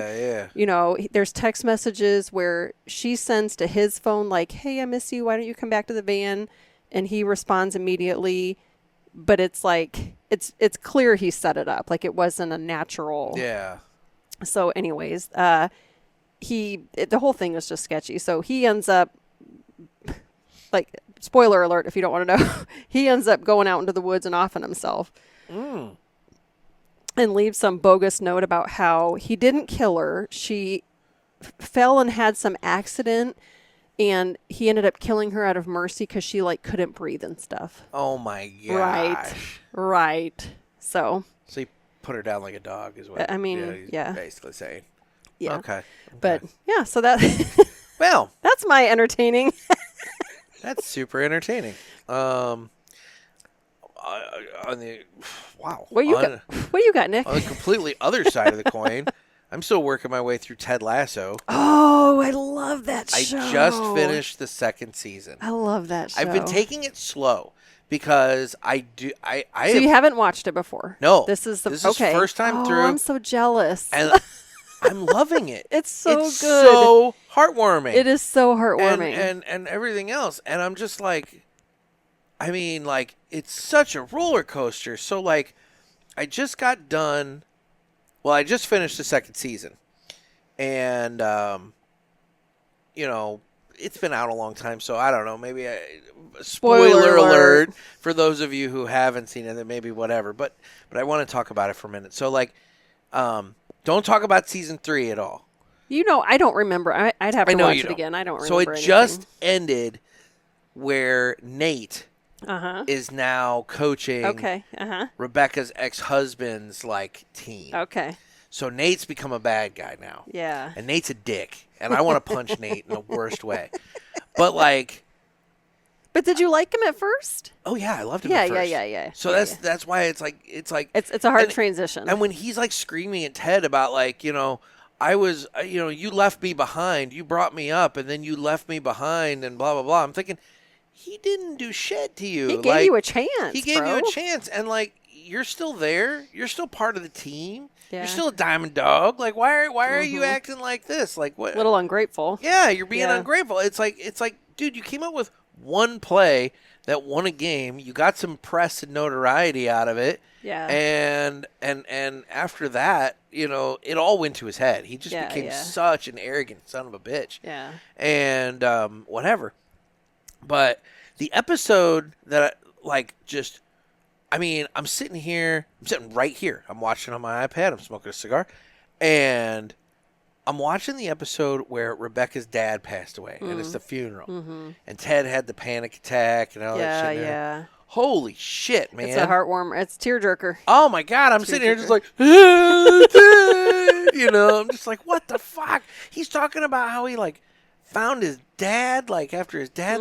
Yeah. There's text messages where she sends to his phone like, hey, I miss you. Why don't you come back to the van? And he responds immediately. But it's like, it's clear he set it up. Like, it wasn't a natural. Yeah. So anyways, the whole thing was just sketchy. So he ends up, like, spoiler alert if you don't want to know, he ends up going out into the woods and offing himself. And leaves some bogus note about how he didn't kill her. She fell and had some accident, and he ended up killing her out of mercy because she like couldn't breathe and stuff. Oh my gosh. Right. So he put her down like a dog is what he's basically saying. Yeah. Okay. But yeah, so that well, that's my entertaining. That's super entertaining. On the wow. What you got, Nick? On the completely other side of the coin, I'm still working my way through Ted Lasso. Oh, I love that show. I just finished the second season. I love that show. I've been taking it slow because you haven't watched it before? No. This is okay. First time through. I'm so jealous. And I'm loving it. It's good. So heartwarming. It is so heartwarming. And everything else. And I'm just like, I mean, like, it's such a roller coaster. So, like, I just got done. Well, I just finished the second season. And, it's been out a long time. So, I don't know. Maybe spoiler alert for those of you who haven't seen it. Then maybe whatever. But I want to talk about it for a minute. So, like, don't talk about season 3 at all. I don't remember. I'd have to watch it again. I don't remember. So it just ended where Nate is now coaching Rebecca's ex-husband's team. Okay. So Nate's become a bad guy now. Yeah. And Nate's a dick, and I want to punch Nate in the worst way. But But did you like him at first? Oh yeah, I loved him at first. Yeah. So that's why it's a hard transition. And when he's screaming at Ted about I was you left me behind, you brought me up, and then you left me behind, and blah blah blah. I'm thinking he didn't do shit to you. He gave you a chance. He gave you a chance, and you're still there. You're still part of the team. Yeah. You're still a diamond dog. Why are you acting like this? What? A little ungrateful. Yeah, you're being ungrateful. It's like, dude, you came up with one play that won a game. You got some press and notoriety out of it. Yeah. And after that, it all went to his head. He just became such an arrogant son of a bitch. Yeah. And whatever. But the episode that I'm sitting right here. I'm watching on my iPad. I'm smoking a cigar. And I'm watching the episode where Rebecca's dad passed away. And it's the funeral. Mm-hmm. And Ted had the panic attack and all that shit. Yeah. Holy shit, man. It's a heartwarmer. It's tearjerker. Oh, my God. I'm sitting here just I'm just like, what the fuck? He's talking about how he, found his dad after his dad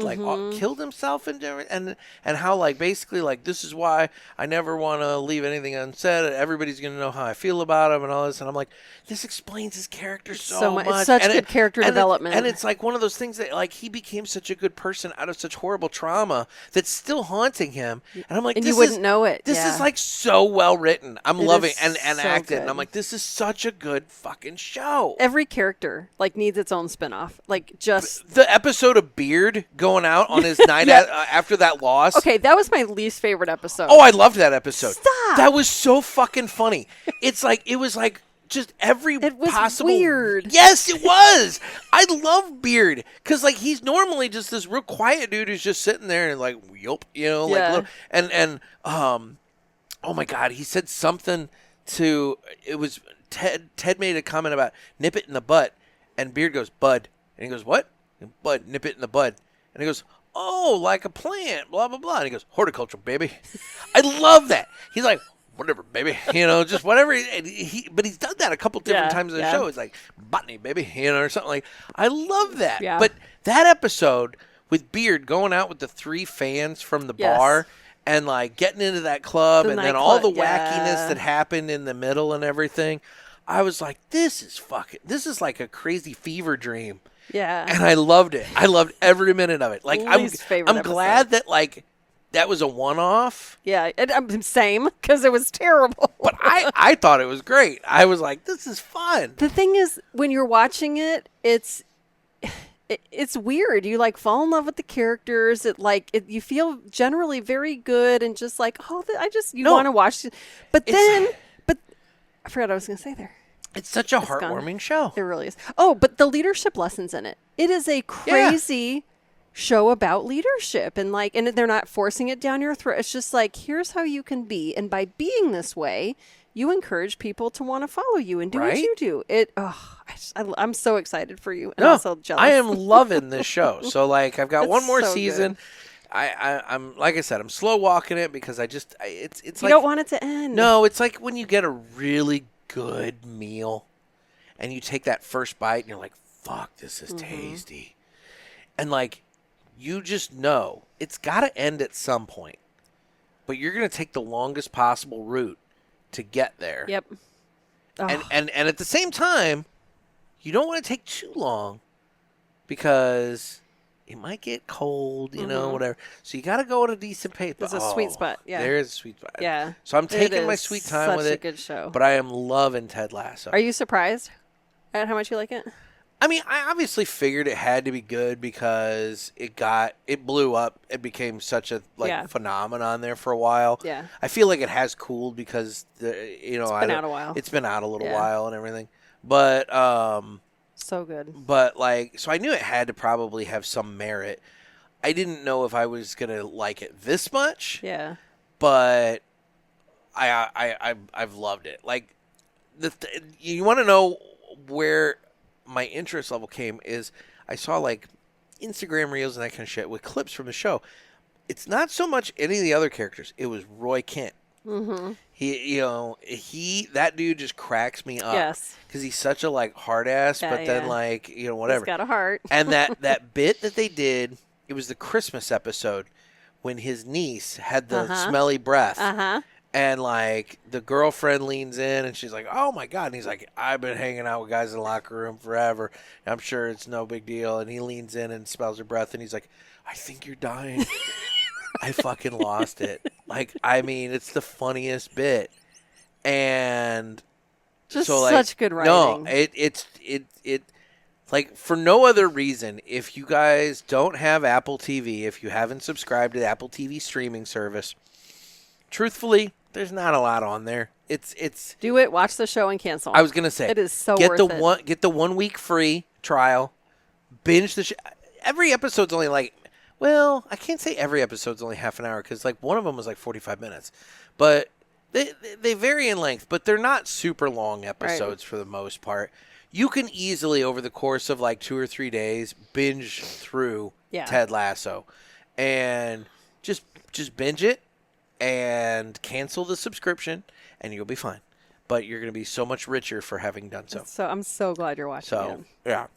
killed himself and how basically this is why I never want to leave anything unsaid. Everybody's gonna know how I feel about him and all this. And I'm like, this explains his character so much. It's such good character development. And it's one of those things that he became such a good person out of such horrible trauma that's still haunting him. And I'm like, and you wouldn't know it. This is so well written. I'm loving and so acted. good. And I'm like, this is such a good fucking show. Every character needs its own spinoff. Just the episode of Beard going out on his night after that loss. Okay, that was my least favorite episode. Oh, I loved that episode. Stop. That was so fucking funny. It was just every it was possible. Weird. Yes, it was. I love Beard because he's normally just this real quiet dude who's just sitting there and yup, oh my God, he said something to it was Ted. Ted made a comment about nip it in the butt, and Beard goes bud, and he goes what? Bud, nip it in the bud. And he goes, oh, like a plant, blah, blah, blah. And he goes, horticulture, baby. I love that. He's like, whatever, baby. Just whatever. But he's done that a couple different times in the show. It's like, botany, baby, or something I love that. Yeah. But that episode with Beard going out with the 3 fans from the bar and getting into that club and then all the wackiness that happened in the middle and everything, I was like, this is like a crazy fever dream. Yeah. And I loved it. I loved every minute of it. I'm glad that that was a one-off. Yeah, same, because it was terrible. But I thought it was great. I was like, this is fun. The thing is, when you're watching it, it's weird. You fall in love with the characters. You feel generally very good and just want to watch. But I forgot what I was going to say there. It's such a heartwarming show. It really is. Oh, but the leadership lessons in it. It is a crazy show about leadership. And and they're not forcing it down your throat. It's just here's how you can be. And by being this way, you encourage people to want to follow you and do what you do. I'm so excited for you. And also jealous. I am loving this show. So I've got one more so season. Good. I'm like I said, I'm slow walking it because it's you don't want it to end. No, it's like when you get a really good meal and you take that first bite and you're like, fuck, this is tasty. And you just know it's got to end at some point, but you're going to take the longest possible route to get there. Yep. Oh. And at the same time, you don't want to take too long because it might get cold, whatever. So you got to go at a decent pace. There's a sweet spot. Yeah. There is a sweet spot. Yeah. So I'm taking my sweet time with it. Such a good show. But I am loving Ted Lasso. Are you surprised at how much you like it? I mean, I obviously figured it had to be good because it blew up. It became such a phenomenon there for a while. Yeah. I feel like it has cooled because it's been out a while. It's been out a little while and everything. But so good. But so I knew it had to probably have some merit. I didn't know if I was gonna like it this much. Yeah. But I've loved it. You want to know where my interest level came is I saw Instagram reels and that kind of shit with clips from the show. it's not so much any of the other characters. It was Roy Kent. Mm-hmm. That dude just cracks me up. Yes. Because he's such a like hard ass, but then like, whatever. He's got a heart. And that bit that they did, it was the Christmas episode when his niece had the smelly breath. And like the girlfriend leans in and she's like, "Oh my God." And he's like, "I've been hanging out with guys in the locker room forever. I'm sure it's no big deal." And he leans in and smells her breath and he's like, "I think you're dying." I fucking lost it. Like, I mean, it's the funniest bit. And just so, like, such good writing. No, it's like for no other reason. If you guys don't have Apple TV, if you haven't subscribed to the Apple TV streaming service, truthfully, there's not a lot on there. It's do it, watch the show and cancel. I was gonna say it is so worth it. Get the 1 week free trial, binge the show. Every episode's only like, well, I can't say every episode's only half an hour because like one of them was like 45 minutes, but they vary in length, but they're not super long episodes for the most part. You can easily over the course of like 2 or 3 days binge through Ted Lasso, and just binge it. And cancel the subscription, and you'll be fine. But you're going to be so much richer for having done so. So I'm so glad you're watching it.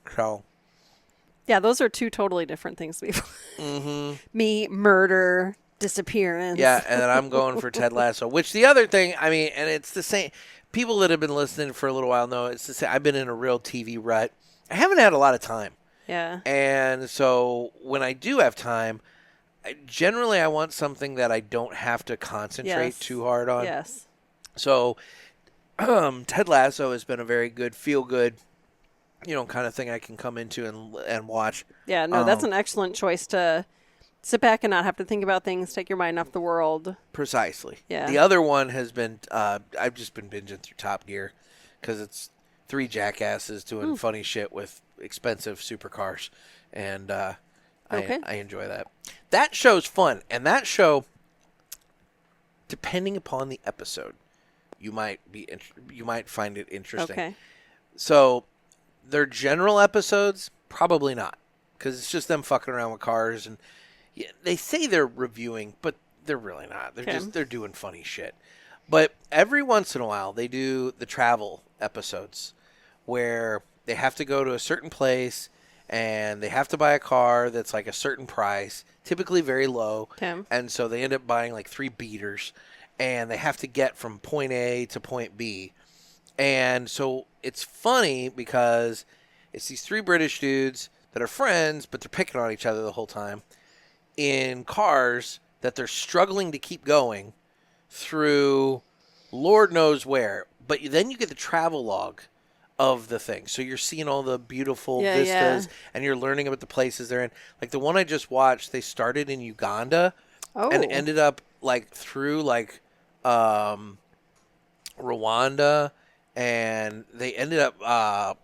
Yeah, those are two totally different things. Mm-hmm. Me, murder, disappearance. Yeah, and then I'm going for Ted Lasso. Which the other thing, I mean, and it's the same. People that have been listening for a little while know it's the same. I've been in a real TV rut. I haven't had a lot of time. Yeah. And so when I do have time, generally, I want something that I don't have to concentrate too hard on. Yes. So, Ted Lasso has been a very good, feel-good, kind of thing I can come into and watch. Yeah, no, that's an excellent choice to sit back and not have to think about things, take your mind off the world. Precisely. Yeah. The other one has been, I've just been binging through Top Gear because it's 3 jackasses doing funny shit with expensive supercars. And, I enjoy that. That show's fun, and that show, depending upon the episode, you might find it interesting. Okay. So, their general episodes, probably not, because it's just them fucking around with cars, and they say they're reviewing, but they're really not. They're doing funny shit. But every once in a while, they do the travel episodes where they have to go to a certain place. And they have to buy a car that's like a certain price, typically very low. Okay. And so they end up buying like 3 beaters. And they have to get from point A to point B. And so it's funny because it's these 3 British dudes that are friends, but they're picking on each other the whole time in cars that they're struggling to keep going through Lord knows where. But then you get the travel log of the thing. So you're seeing all the beautiful vistas and you're learning about the places they're in. Like the one I just watched, they started in Uganda and ended up like through like Rwanda, and they ended up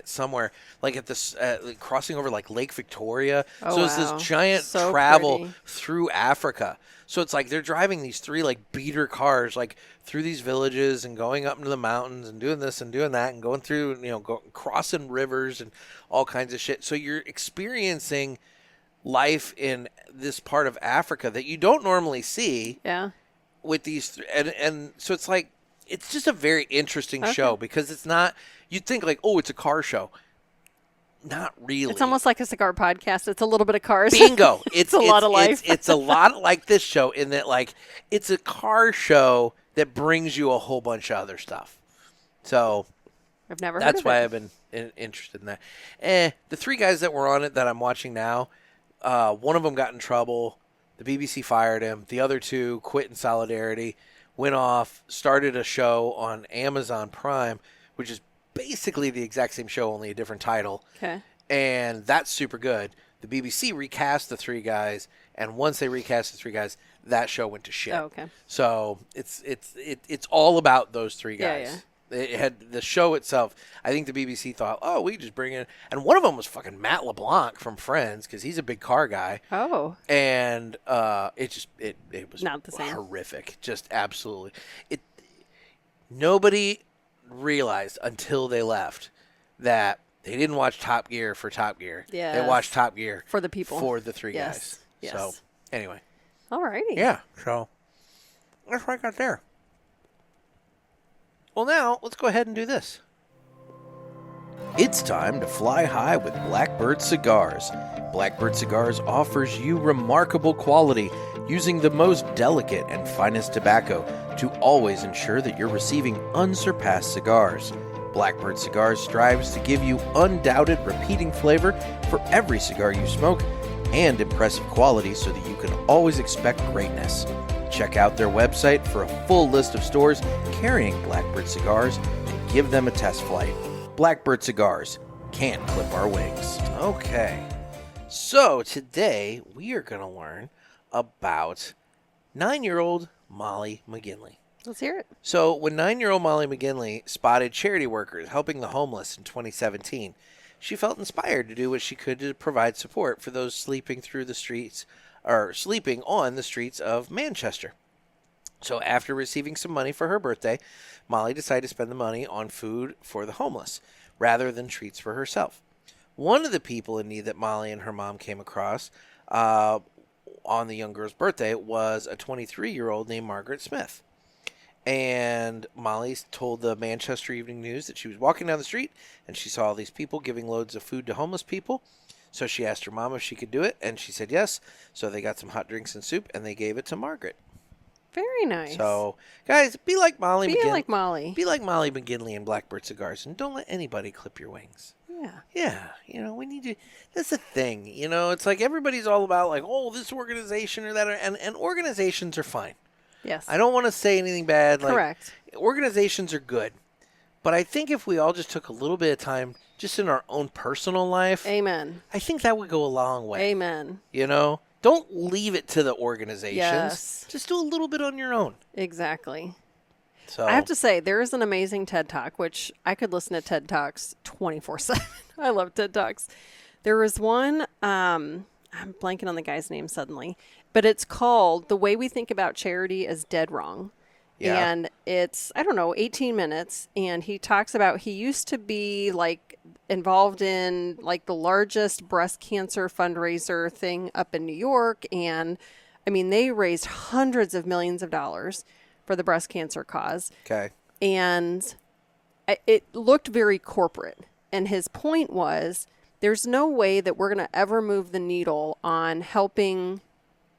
somewhere like at this crossing over like Lake Victoria. So it's this giant travel through Africa. So it's like they're driving these 3 like beater cars like through these villages and going up into the mountains and doing this and doing that and going through, crossing rivers and all kinds of shit. So you're experiencing life in this part of Africa that you don't normally see. Yeah. With these and so it's like it's just a very interesting show because it's not, you'd think like, oh, it's a car show. Not really. It's almost like a cigar podcast. It's a little bit of cars. Bingo. It's a lot of life. It's a lot like this show in that like it's a car show that brings you a whole bunch of other stuff. So I've never heard that's of why it. I've been interested in that. The 3 guys that were on it that I'm watching now, one of them got in trouble. The BBC fired him. The other 2 quit in solidarity, went off, started a show on Amazon Prime, which is basically the exact same show, only a different title. Okay. And that's super good. The BBC recast the 3 guys, and once they recast the 3 guys, that show went to shit. Oh, okay. So it's all about those 3 guys. Yeah. It had the show itself. I think the BBC thought, oh, we just bring in, and one of them was fucking Matt LeBlanc from Friends because he's a big car guy. Oh. And it was not the same. Horrific, just absolutely. Nobody realized until they left that they didn't watch Top Gear for Top Gear. Yeah. They watched Top Gear for the people, for the 3 guys. Yes. So Anyway. Alrighty. Yeah, so that's what I got there. Well, now let's go ahead and do this. It's time to fly high with Blackbird Cigars. Blackbird Cigars offers you remarkable quality using the most delicate and finest tobacco to always ensure that you're receiving unsurpassed cigars. Blackbird Cigars strives to give you undoubted repeating flavor for every cigar you smoke and impressive quality so that you can always expect greatness. Check out their website for a full list of stores carrying Blackbird Cigars and give them a test flight. Blackbird Cigars, can't clip our wings. Okay, so today we are going to learn about 9-year-old Molly McGinley. Let's hear it. So when 9-year-old Molly McGinley spotted charity workers helping the homeless in 2017, she felt inspired to do what she could to provide support for those sleeping through the streets or sleeping on the streets of Manchester. So after receiving some money for her birthday, Molly decided to spend the money on food for the homeless rather than treats for herself. One of the people in need that Molly and her mom came across on the young girl's birthday was a 23-year-old named Margaret Smith. And Molly told the Manchester Evening News that she was walking down the street and she saw all these people giving loads of food to homeless people. So she asked her mom if she could do it, and she said yes. So they got some hot drinks and soup, and they gave it to Margaret. Very nice. So, guys, be like Molly McGinley. Be like Molly. Be like Molly McGinley and Blackbird Cigars, and don't let anybody clip your wings. Yeah. Yeah, we need to. That's the thing. It's like everybody's all about like, oh, this organization or that, and organizations are fine. Yes. I don't want to say anything bad. Correct. Organizations are good. But I think if we all just took a little bit of time just in our own personal life. Amen. I think that would go a long way. Amen. Don't leave it to the organizations. Yes. Just do a little bit on your own. Exactly. So I have to say, there is an amazing TED Talk, which I could listen to TED Talks 24/7. I love TED Talks. There was one, I'm blanking on the guy's name suddenly, but it's called The Way We Think About Charity is Dead Wrong. Yeah. And it's, 18 minutes. And he talks about, he used to be involved in the largest breast cancer fundraiser thing up in New York. And they raised hundreds of millions of dollars for the breast cancer cause. Okay. And it looked very corporate. And his point was, there's no way that we're going to ever move the needle on helping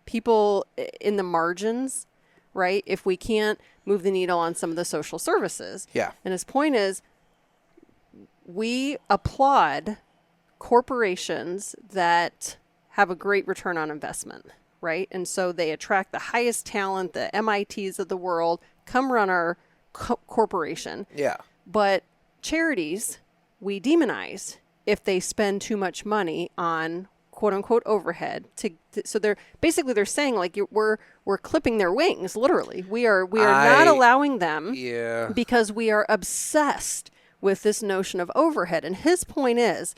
people in the margins, right? If we can't move the needle on some of the social services. Yeah. And his point is, we applaud corporations that have a great return on investment, right? And so they attract the highest talent, the MITs of the world, come run our corporation. Yeah. But charities, we demonize if they spend too much money on quote unquote overhead so they're saying we're clipping their wings, literally. We are not allowing them because we are obsessed with this notion of overhead. And his point is,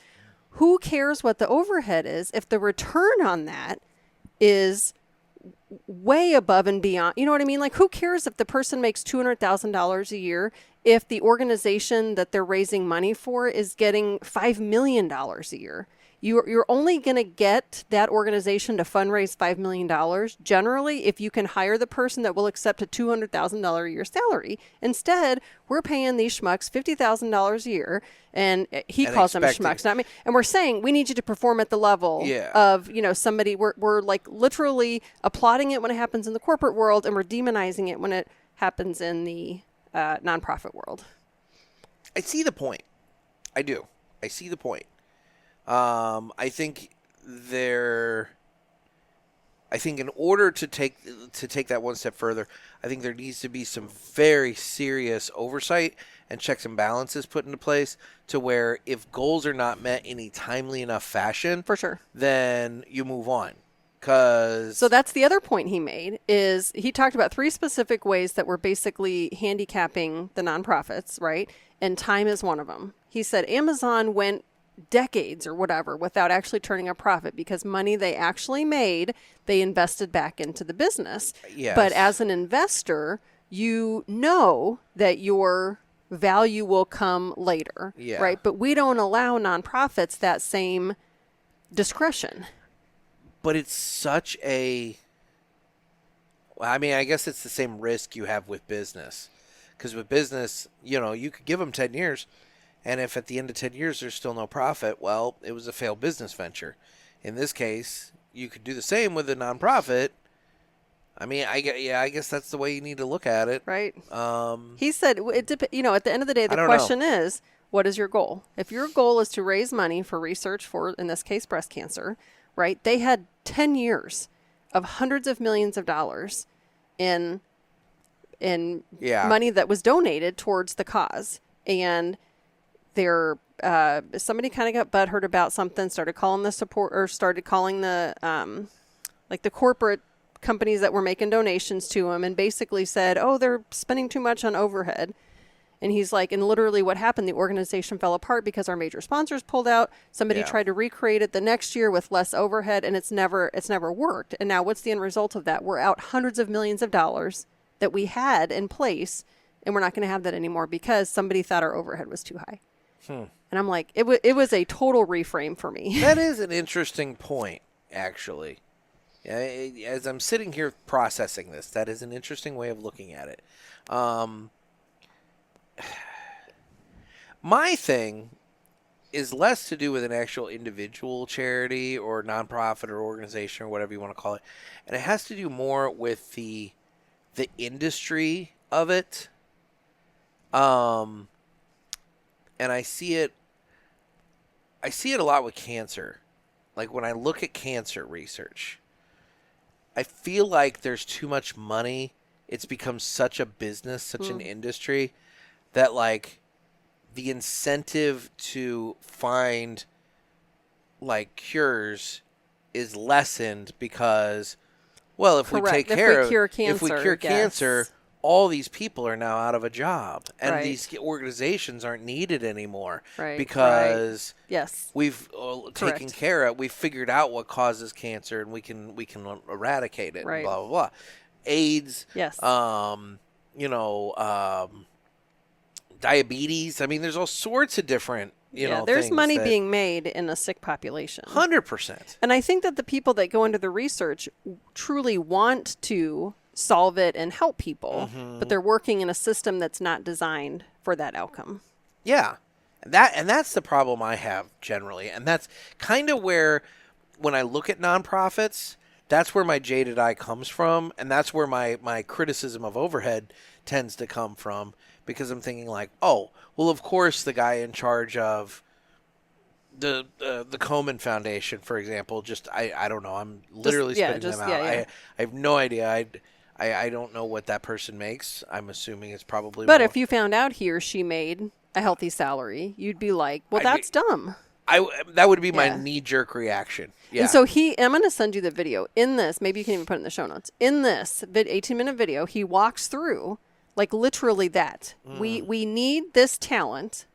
who cares what the overhead is if the return on that is way above and beyond? You know what I mean? Who cares if the person makes $200,000 a year if the organization that they're raising money for is getting $5 million a year? You're only going to get that organization to fundraise $5 million generally if you can hire the person that will accept a $200,000 a year salary. Instead, we're paying these schmucks $50,000 a year, and he calls them schmucks, not me. And we're saying we need you to perform at the level of somebody. We're literally applauding it when it happens in the corporate world, and we're demonizing it when it happens in the nonprofit world. I see the point. I do. I see the point. I think in order to take that one step further, I think there needs to be some very serious oversight and checks and balances put into place to where if goals are not met in a timely enough fashion, for sure, then you move on. So that's the other point he made, is he talked about 3 specific ways that we're basically handicapping the nonprofits, right? And time is one of them. He said Amazon went decades or whatever without actually turning a profit because money they actually made, they invested back into the business. Yes. But as an investor, you know that your value will come later, right? But we don't allow nonprofits that same discretion. But it's such a... I mean, I guess it's the same risk you have with business. Because with business, you could give them 10 years, and if at the end of 10 years there's still no profit, well, it was a failed business venture. In this case, you could do the same with a nonprofit. I mean, I guess that's the way you need to look at it. Right. He said, at the end of the day, the question is, what is your goal? If your goal is to raise money for research for, in this case, breast cancer, right? They had 10 years of hundreds of millions of dollars in money that was donated towards the cause. And somebody kind of got butthurt about something, started calling the the corporate companies that were making donations to him, and basically said, oh, they're spending too much on overhead. And he's like, and literally what happened, the organization fell apart because our major sponsors pulled out. Somebody tried to recreate it the next year with less overhead, and it's never worked. And now what's the end result of that? We're out hundreds of millions of dollars that we had in place, and we're not going to have that anymore because somebody thought our overhead was too high. And I'm like, it was a total reframe for me. That is an interesting point, actually. As I'm sitting here processing this, that is an interesting way of looking at it. My thing is less to do with an actual individual charity or nonprofit or organization or whatever you want to call it. And it has to do more with the industry of it. And I see it a lot with cancer. Like when I look at cancer research, I feel like there's too much money. It's become such a business, such an industry, that like the incentive to find like cures is lessened because, well, if we cure cancer, all these people are now out of a job, and these organizations aren't needed anymore because we've taken care of, we've figured out what causes cancer, and we can eradicate it. And blah blah blah. AIDS, diabetes. I mean, there's all sorts of different, there's money being made in a sick population. 100%. And I think that the people that go into the research truly want to solve it and help people, but they're working in a system that's not designed for that outcome. Yeah. That's the problem I have generally. And that's kind of where, when I look at nonprofits, that's where my jaded eye comes from, and that's where my criticism of overhead tends to come from, because I'm thinking like, oh, well, of course the guy in charge of the Komen Foundation, for example, I don't know, I'm literally spitting them out. I have no idea. I don't know what that person makes. I'm assuming it's probably But more. if you found out he or she made a healthy salary, you'd be like, well, that's dumb. That would be my knee-jerk reaction. Yeah. And so I'm going to send you the video. In this, maybe you can even put it in the show notes. In this 18-minute video, he walks through, like literally that. We need this talent,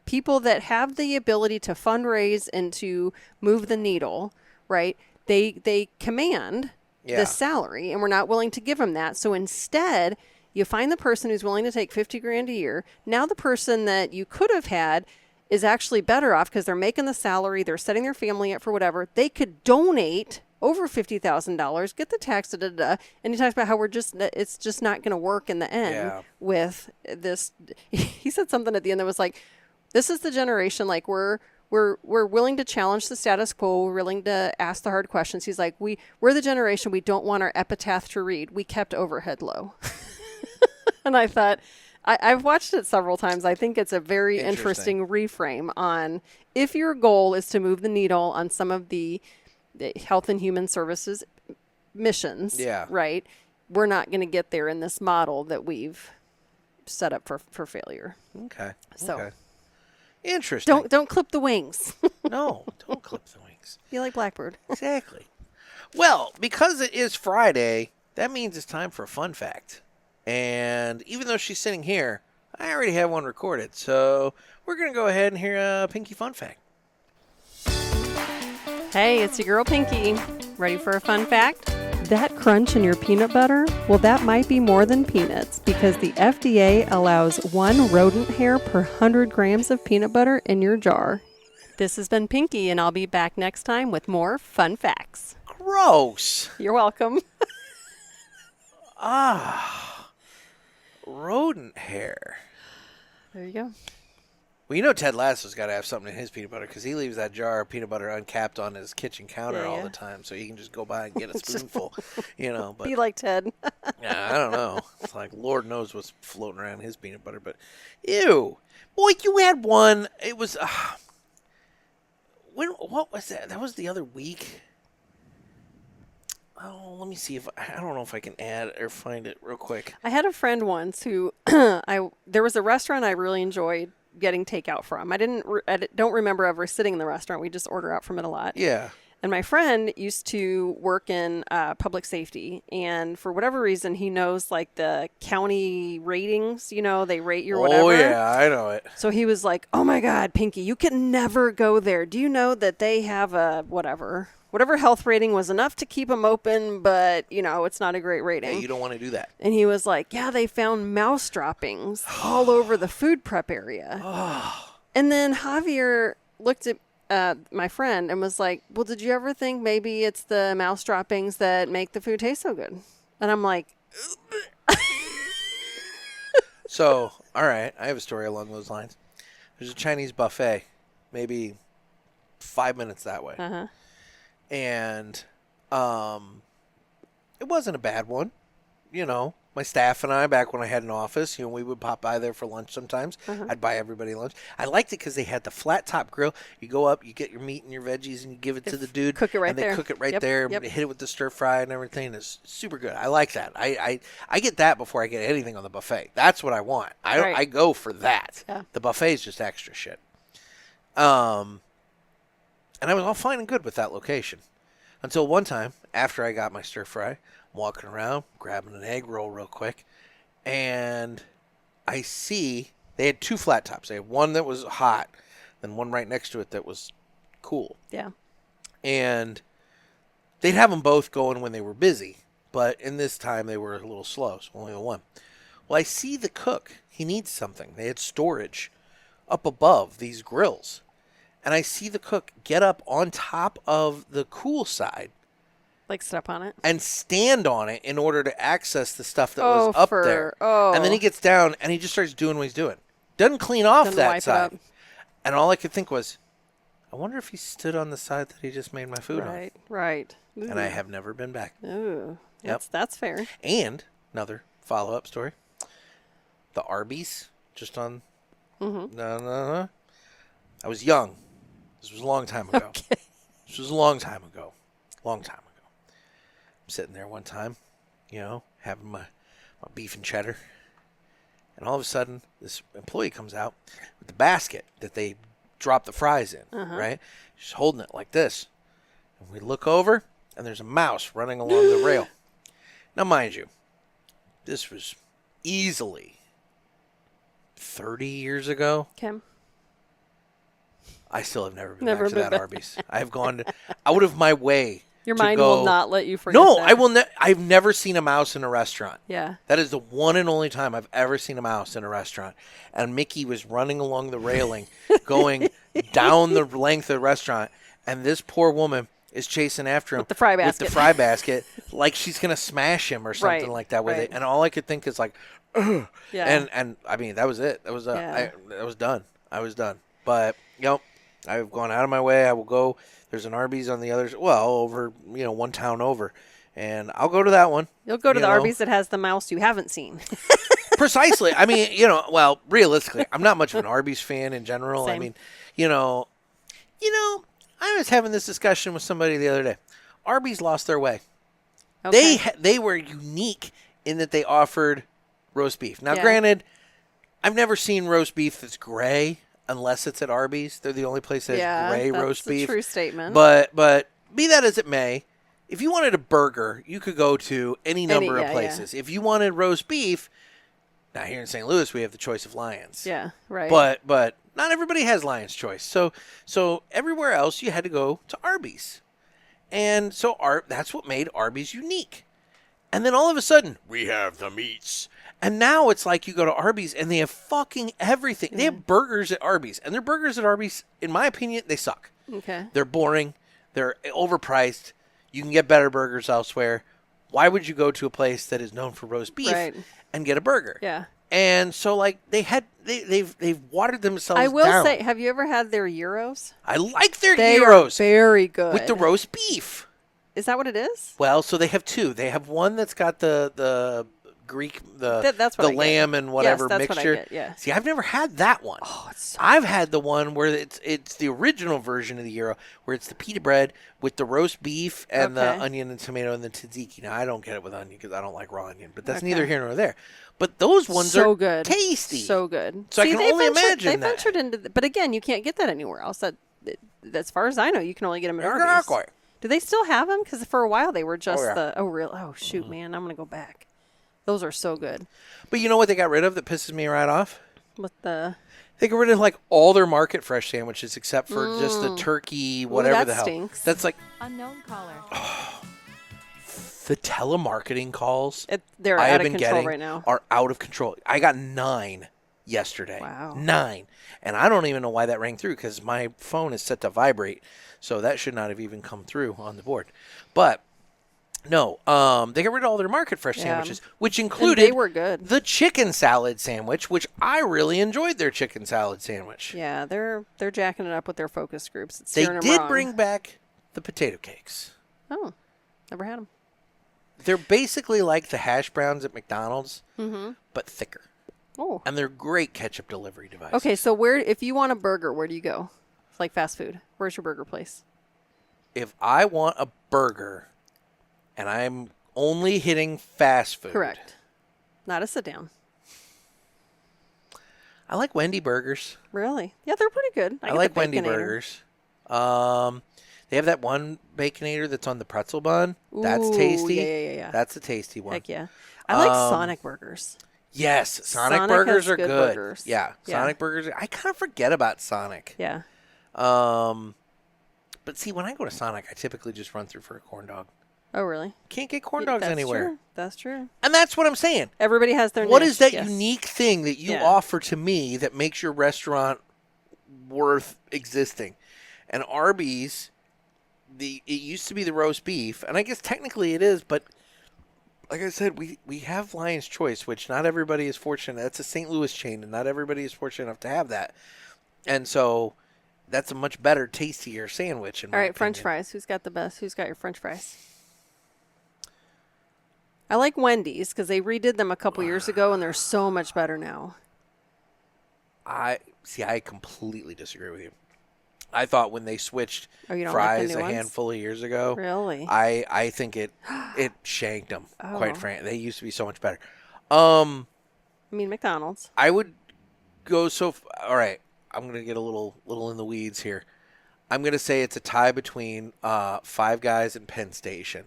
people that have the ability to fundraise and to move the needle, right? They command this salary, and we're not willing to give them that. So instead, you find the person who's willing to take $50,000 a year. Now the person that you could have had is actually better off because they're making the salary, they're setting their family up for whatever. They could donate over $50,000, get the tax, and he talks about how it's just not going to work in the end with this. He said something at the end that was like, this is the generation, like we're willing to challenge the status quo, we're willing to ask the hard questions. He's like, we're the generation we don't want our epitaph to read. We kept overhead low. And I thought, I've watched it several times. I think it's a very interesting reframe on if your goal is to move the needle on some of the health and human services missions, right? We're not going to get there in this model that we've set up for failure. Okay. So okay. Interesting. Don't clip the wings. No, don't clip the wings. Be like Blackbird. Exactly. Well, because it is Friday, that means it's time for a fun fact. And even though she's sitting here, I already have one recorded. So we're going to go ahead and hear a Pinky fun fact. Hey, it's your girl Pinky. Ready for a fun fact? That crunch in your peanut butter? Well, that might be more than peanuts because the FDA allows 1 rodent hair per 100 grams of peanut butter in your jar. This has been Pinky, and I'll be back next time with more fun facts. Gross. You're welcome. Rodent hair. There you go. Well, you know Ted Lasso's got to have something in his peanut butter because he leaves that jar of peanut butter uncapped on his kitchen counter all the time, so he can just go by and get a spoonful, But Be like Ted. yeah, I don't know. It's like Lord knows what's floating around his peanut butter, but ew, boy, you had one. It was what was that? That was the other week. Oh, let me see if I don't know if I can add or find it real quick. I had a friend once who there was a restaurant I really enjoyed getting takeout from. I don't remember ever sitting in the restaurant. We just order out from it a lot. Yeah. And my friend used to work in public safety, and for whatever reason, he knows like the county ratings. They rate your whatever. Oh yeah, I know it. So he was like, "Oh my God, Pinky, you can never go there. Do you know that they have a whatever health rating was enough to keep them open, but it's not a great rating." Yeah, you don't want to do that. And he was like, "Yeah, they found mouse droppings all over the food prep area." And then Javier looked at my friend and was like, "Well, did you ever think maybe it's the mouse droppings that make the food taste so good?" And I'm like, So, all right, I have a story along those lines. There's a Chinese buffet, maybe 5 minutes that way. "Uh-huh." And it wasn't a bad one. My staff and I, back when I had an office, we would pop by there for lunch sometimes. I'd buy everybody lunch. I liked it because they had the flat top grill. You go up, you get your meat and your veggies, and you give it to the dude. Cook it right and there. they cook it right Yep, there. yep. Hit it with the stir fry and everything. It's super good. I like that. I get that before I get anything on the buffet. That's what I want. Right. I go for that. Yeah. The buffet is just extra shit. And I was all fine and good with that location. Until one time, after I got my stir fry, I'm walking around, grabbing an egg roll real quick, and I see they had two flat tops. They had one that was hot, then one right next to it that was cool. Yeah. And they'd have them both going when they were busy, but in this time they were a little slow, so only the one. Well, I see the cook. He needs something. They had storage up above these grills. And I see the cook get up on top of the cool side. Like step on it? And stand on it in order to access the stuff that was up there. And then he gets down and he just starts doing what he's doing. Doesn't clean off Doesn't that wipe it side. up. And all I could think was, I wonder if he stood on the side that he just made my food on. Right. Ooh. And I have never been back. Ooh. Yep. That's fair. And another follow-up story. The Arby's, just on... No. I was young. This was a long time ago. Okay. This was a long time ago. I'm sitting there one time, having my beef and cheddar. And all of a sudden, this employee comes out with the basket that they drop the fries in, right? She's holding it like this. And we look over, and there's a mouse running along the rail. Now, mind you, this was easily 30 years ago. Kim? I still have never been Never back to been that back. Arby's. I have gone out of my way. Your to mind go. will not let you forget No, that. I will. I've never seen a mouse in a restaurant. Yeah. That is the one and only time I've ever seen a mouse in a restaurant. And Mickey was running along the railing, going down the length of the restaurant, and this poor woman is chasing after him With the fry basket. like she's gonna smash him or something Right, like that with right. it. And all I could think is like, ugh. Yeah. And I mean that was it. That was Yeah. that was done. I was done. But I've gone out of my way. I will go. There's an Arby's on the other, over one town over, and I'll go to that one. You'll go to the Arby's that has the mouse you haven't seen. Precisely. I mean, realistically, I'm not much of an Arby's fan in general. Same. I mean, I was having this discussion with somebody the other day. Arby's lost their way. Okay. They were unique in that they offered roast beef. Now, Yeah. granted, I've never seen roast beef that's gray unless it's at Arby's. They're the only place that has gray roast beef. That's a true statement. But be that as it may, if you wanted a burger, you could go to any number of places. If you wanted roast beef, now here in St. Louis we have the choice of Lions. Yeah, right. But not everybody has Lion's Choice. So everywhere else you had to go to Arby's. And so that's what made Arby's unique. And then all of a sudden, we have the meats. And now it's like you go to Arby's and they have fucking everything. They have burgers at Arby's. And their burgers at Arby's, in my opinion, they suck. Okay. They're boring. They're overpriced. You can get better burgers elsewhere. Why would you go to a place that is known for roast beef and get a burger? Yeah. And so, like, they've watered themselves down. I will say, have you ever had their gyros? I like their They gyros. are very good. With the roast beef. Is that what it is? Well, so they have two. They have one that's got the Greek, that's what the lamb and whatever that's mixture. What I get, yeah. See, I've never had that one. Oh, it's so I've had the one where it's the original version of the gyro, where it's the pita bread with the roast beef and the onion and tomato and the tzatziki. Now, I don't get it with onion because I don't like raw onion, but that's neither here nor there. But those ones so are good. tasty. So good. So I can only imagine they that. ventured into but again, you can't get that anywhere else. As far as I know, you can only get them at Arby's. Exactly. Do they still have them? Because for a while they were just real? Oh, shoot, man. I'm going to go back. Those are so good. But you know what they got rid of that pisses me right off? They got rid of like all their market fresh sandwiches except for just the turkey, whatever the hell. Stinks. That's like unknown caller. the telemarketing calls they're I out have of been control getting right now. are out of control. I got 9 yesterday. Wow. 9. And I don't even know why that rang through because my phone is set to vibrate. So that should not have even come through on the board. But no, they got rid of all their market fresh sandwiches, which included they were good. The chicken salad sandwich, which I really enjoyed their chicken salad sandwich. Yeah, they're jacking it up with their focus groups. It's They steering 'em did wrong. bring back the potato cakes. Oh, never had them. They're basically like the hash browns at McDonald's, but thicker. Oh. And they're great ketchup delivery devices. Okay, so if you want a burger, where do you go? It's like fast food. Where's your burger place? If I want a burger and I'm only hitting fast food. Correct. Not a sit down. I like Wendy burgers. Really? Yeah, they're pretty good. I like Wendy burgers. They have that one Baconator that's on the pretzel bun. That's Ooh, tasty. Yeah. That's a tasty one. Heck yeah. I like Sonic burgers. Yes, Sonic Sonic burgers has are good good. burgers. Yeah, Sonic burgers. I kind of forget about Sonic. Yeah. But see, when I go to Sonic, I typically just run through for a corn dog. Oh, really? Can't get corn dogs That's anywhere. True. That's true. And that's what I'm saying. Everybody has their What niche, is that yes. unique thing that you offer to me that makes your restaurant worth existing? And Arby's, it used to be the roast beef, and I guess technically it is, but like I said, we have Lion's Choice, which not everybody is fortunate. That's a St. Louis chain, and not everybody is fortunate enough to have that. And so that's a much better, tastier sandwich. All right, French fries. Who's got the best? Who's got your French fries? I like Wendy's because they redid them a couple years ago, and they're so much better now. I completely disagree with you. I thought when they switched fries a handful of years ago, really, I think it shanked them. Quite frankly, they used to be so much better. I mean McDonald's. I would go all right, I'm gonna get a little in the weeds here. I'm gonna say it's a tie between Five Guys and Penn Station.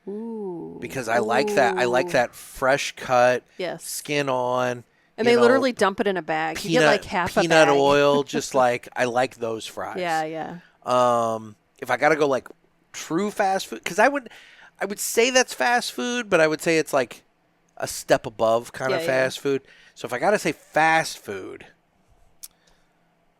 Ooh. Because I like that. I like that fresh cut, skin on. And they literally dump it in a bag. You get like half a bag. Peanut oil, just like I like those fries. Yeah. If I gotta go like true fast food, because I would say that's fast food, but I would say it's like a step above kind of fast food. So if I gotta say fast food,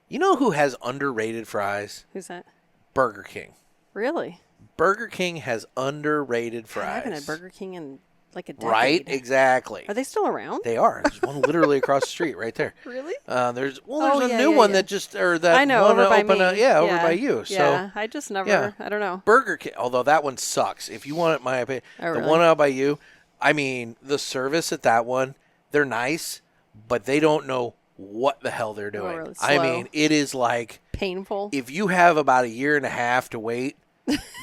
you know who has underrated fries? Who's that? Burger King. Really? Burger King has underrated fries. I haven't had Burger King in like a decade. Right? Exactly. Are they still around? They are. There's one literally across the street right there. Really? There's a new one that just, or that I know, one over by open me. over by you. Yeah, So I just never, I don't know. Burger King, although that one sucks. If you want it, my opinion, really? The one out by you, I mean, the service at that one, they're nice, but they don't know what the hell they're doing. Really I mean, it is like painful. If you have about a year and a half to wait,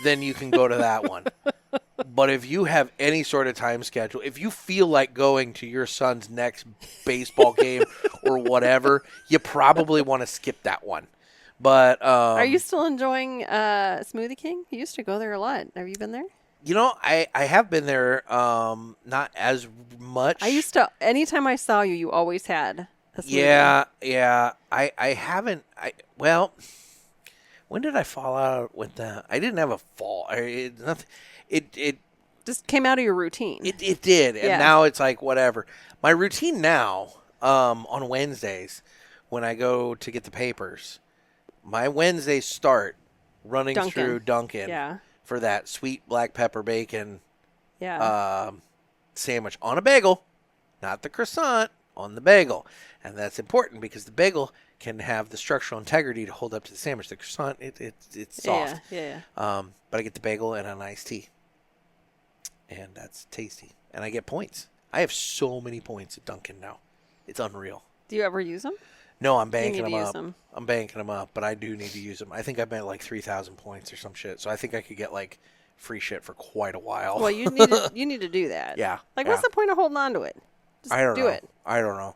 then you can go to that one. But if you have any sort of time schedule, if you feel like going to your son's next baseball game or whatever, you probably want to skip that one. But are you still enjoying Smoothie King? You used to go there a lot. Have you been there? You know, I have been there, not as much. I used to. Anytime I saw you, you always had a smoothie. Yeah. I haven't. Well, when did I fall out with that? I didn't have a fall. It just came out of your routine. It did, and now it's like whatever. My routine now, on Wednesdays, when I go to get the papers, my Wednesdays start running through Dunkin'. Yeah. for that sweet black pepper bacon sandwich on a bagel, not the croissant, on the bagel. And that's important because the bagel can have the structural integrity to hold up to the sandwich. The croissant, it's soft. Yeah. But I get the bagel and an iced tea. And that's tasty. And I get points. I have so many points at Dunkin' now. It's unreal. Do you ever use them? No, I'm banking them up. I'm banking them up, but I do need to use them. I think I've made like 3,000 points or some shit. So I think I could get like free shit for quite a while. Well, you need to do that. Yeah. Like, what's the point of holding on to it? Just I don't do know. it. I don't know.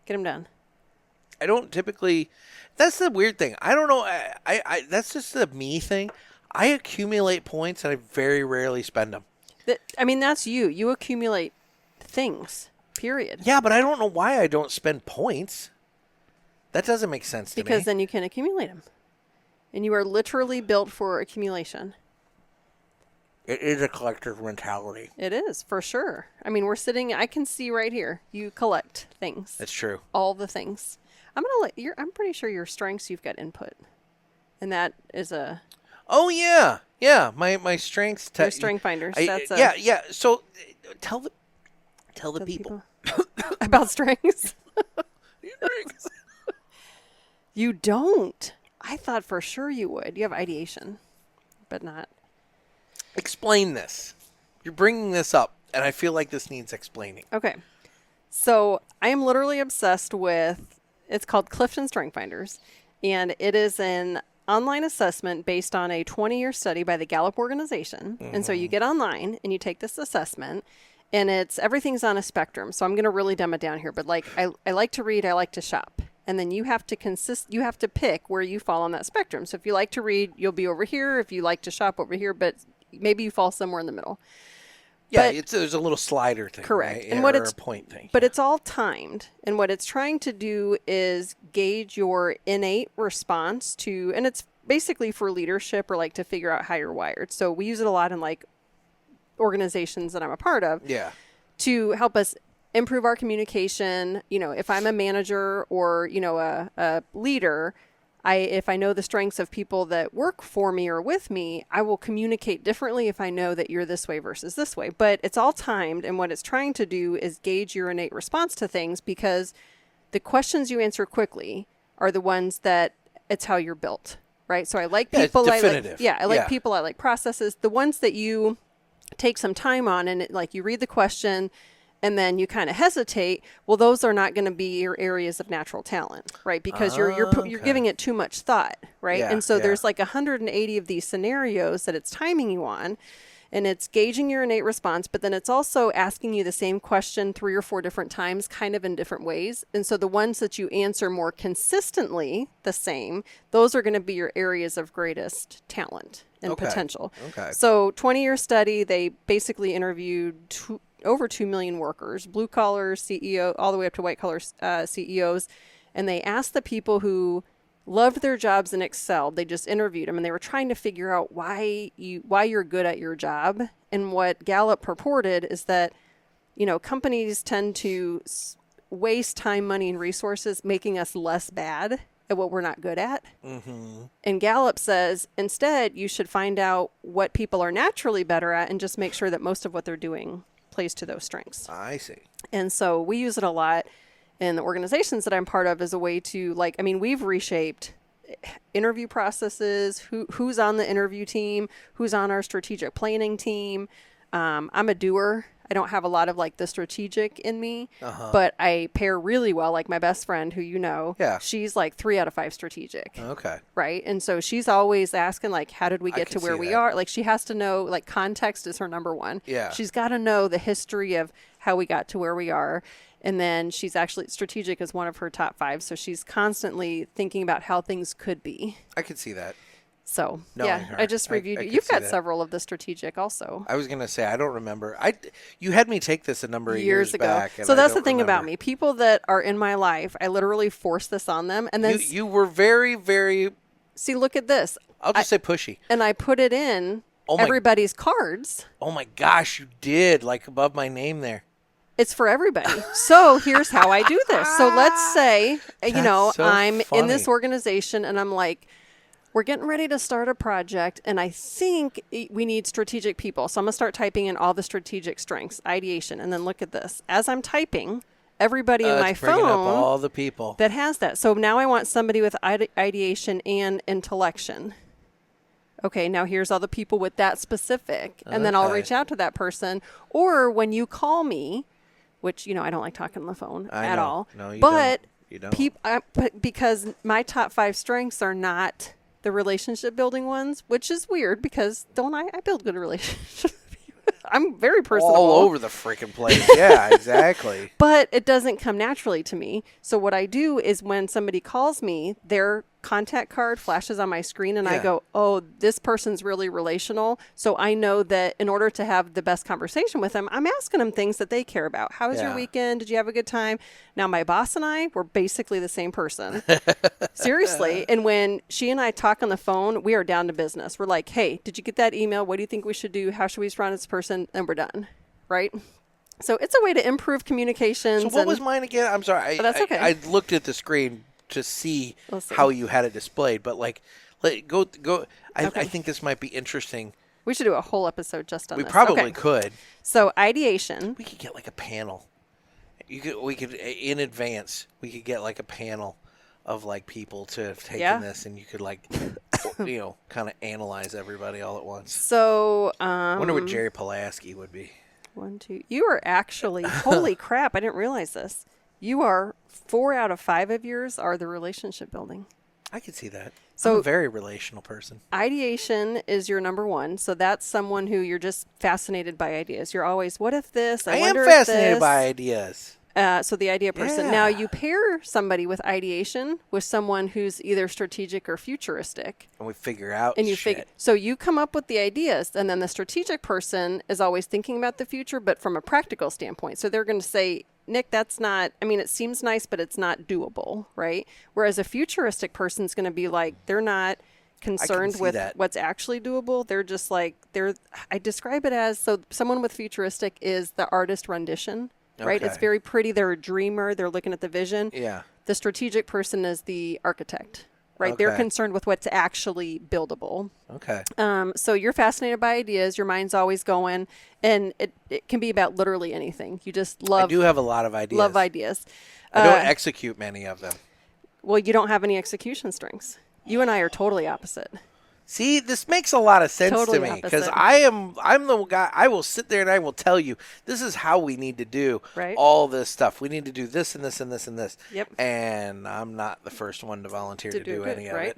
Get them done. I don't typically. That's the weird thing. I don't know. I that's just the me thing. I accumulate points and I very rarely spend them. That's you. You accumulate things. Period. Yeah, but I don't know why I don't spend points. That doesn't make sense to me. Because then you can accumulate them. And you are literally built for accumulation. It is a collector's mentality. It is, for sure. I mean, I can see right here. You collect things. That's true. All the things. I'm pretty sure your strengths, you've got input. And that is a... Oh, yeah. Yeah, my strengths... Your strength finders. Yeah. So, tell the people. About strengths. You don't. I thought for sure you would. You have ideation, but not. Explain this. You're bringing this up, and I feel like this needs explaining. Okay. So I am literally obsessed with, it's called Clifton Strength Finders, and it is an online assessment based on a 20-year study by the Gallup organization. Mm-hmm. And so you get online and you take this assessment, and everything's on a spectrum. So I'm going to really dumb it down here, but like I like to read, I like to shop. And then you have to pick where you fall on that spectrum. So if you like to read, you'll be over here. If you like to shop, over here, but maybe you fall somewhere in the middle. Yeah, there's a little slider thing. Correct. Right? And or a point thing. But it's all timed. And what it's trying to do is gauge your innate response to, and it's basically for leadership or like to figure out how you're wired. So we use it a lot in like organizations that I'm a part of. Yeah. To help us improve our communication. You know, if I'm a manager or, a leader, if I know the strengths of people that work for me or with me, I will communicate differently if I know that you're this way versus this way. But it's all timed, and what it's trying to do is gauge your innate response to things, because the questions you answer quickly are the ones that it's how you're built, right? So I like people. It's definitive. I like people. I like processes. The ones that you take some time on, and you read the question and then you kind of hesitate, well, those are not going to be your areas of natural talent, right? Because you're giving it too much thought, right? Yeah, and so there's like 180 of these scenarios that it's timing you on, and it's gauging your innate response, but then it's also asking you the same question 3 or 4 different times, kind of in different ways. And so the ones that you answer more consistently the same, those are going to be your areas of greatest talent and potential. Okay. So 20-year study, they basically interviewed over 2 million workers, blue collar CEO, all the way up to white collar CEOs. And they asked the people who loved their jobs and excelled. They just interviewed them, and they were trying to figure out why you're good at your job. And what Gallup purported is that, companies tend to waste time, money, and resources making us less bad at what we're not good at. Mm-hmm. And Gallup says, instead, you should find out what people are naturally better at and just make sure that most of what they're doing plays to those strengths. I see. And so we use it a lot in the organizations that I'm part of as a way to we've reshaped interview processes, who's on the interview team, who's on our strategic planning team. I'm a doer. I don't have a lot of the strategic in me, but I pair really well. Like my best friend who she's 3 out of 5 strategic. Okay. Right. And so she's always asking how did we get to where we are? She has to know context is her number one. Yeah. She's got to know the history of how we got to where we are. And then she's actually strategic is one of her top 5. So she's constantly thinking about how things could be. I could see that. So, I just reviewed you. You've got several of the strategic also. I was going to say, I don't remember. You had me take this a number of years ago. Back. So that's the thing about me. People that are in my life, I literally force this on them. And then you were very, very... See, look at this. I'll just say pushy. And I put it in everybody's cards. Oh my gosh, you did. Above my name there. It's for everybody. So here's how I do this. So let's say, I'm funny. in this organization and I'm we're getting ready to start a project, and I think we need strategic people. So I'm going to start typing in all the strategic strengths, ideation, and then look at this. As I'm typing, everybody in my phone up all the people that has that. So now I want somebody with ideation and intellection. Okay, now here's all the people with that specific, and then I'll reach out to that person. Or when you call me, which, I don't like talking on the phone at all. No, you but don't. You don't. Because my top 5 strengths are not the relationship building ones, which is weird because don't I build good relationships. I'm very personable. All over the freaking place. Yeah, exactly. But it doesn't come naturally to me. So what I do is when somebody calls me, their contact card flashes on my screen and I go, oh, this person's really relational. So I know that in order to have the best conversation with them, I'm asking them things that they care about. How was your weekend? Did you have a good time? Now, my boss and I were basically the same person. Seriously. And when she and I talk on the phone, we are down to business. We're like, hey, did you get that email? What do you think we should do? How should we surround this person? And we're done. Right? So it's a way to improve communications. So what was mine again? I'm sorry. That's okay. I looked at the screen to see how you had it displayed, but go. I think this might be interesting. We should do a whole episode just on this. We probably could. So ideation. We could get like a panel. We could in advance. We could get like a panel of like people to have taken this, and you could like, kind of analyze everybody all at once. So I wonder what Jerry Pulaski would be. 1, 2. You are actually holy crap! I didn't realize this. You are 4 out of 5 of yours are the relationship building. I could see that. So I'm a very relational person. Ideation is your number 1. So that's someone who you're just fascinated by ideas. You're always, what if this? I wonder am fascinated by ideas. So the idea person. Now you pair somebody with ideation with someone who's either strategic or futuristic. And we figure out So you come up with the ideas, and then the strategic person is always thinking about the future, but from a practical standpoint. So they're going to say, Nick, that's not, it seems nice, but it's not doable, right? Whereas a futuristic person's going to be like, they're not concerned with what's actually doable. They're just like, I describe it as, so someone with futuristic is the artist rendition. Right? It's very pretty. They're a dreamer. They're looking at the vision. Yeah. The strategic person is the architect, right? They're concerned with what's actually buildable. Okay. So you're fascinated by ideas. Your mind's always going, and it can be about literally anything. You just love. I do have a lot of ideas. Love ideas. I don't execute many of them. Well, you don't have any execution strengths. You and I are totally opposite. See, this makes a lot of sense to me because I'm the guy. I will sit there and I will tell you this is how we need to do all this stuff. We need to do this and this and this and this. Yep. And I'm not the first one to volunteer to do any of it.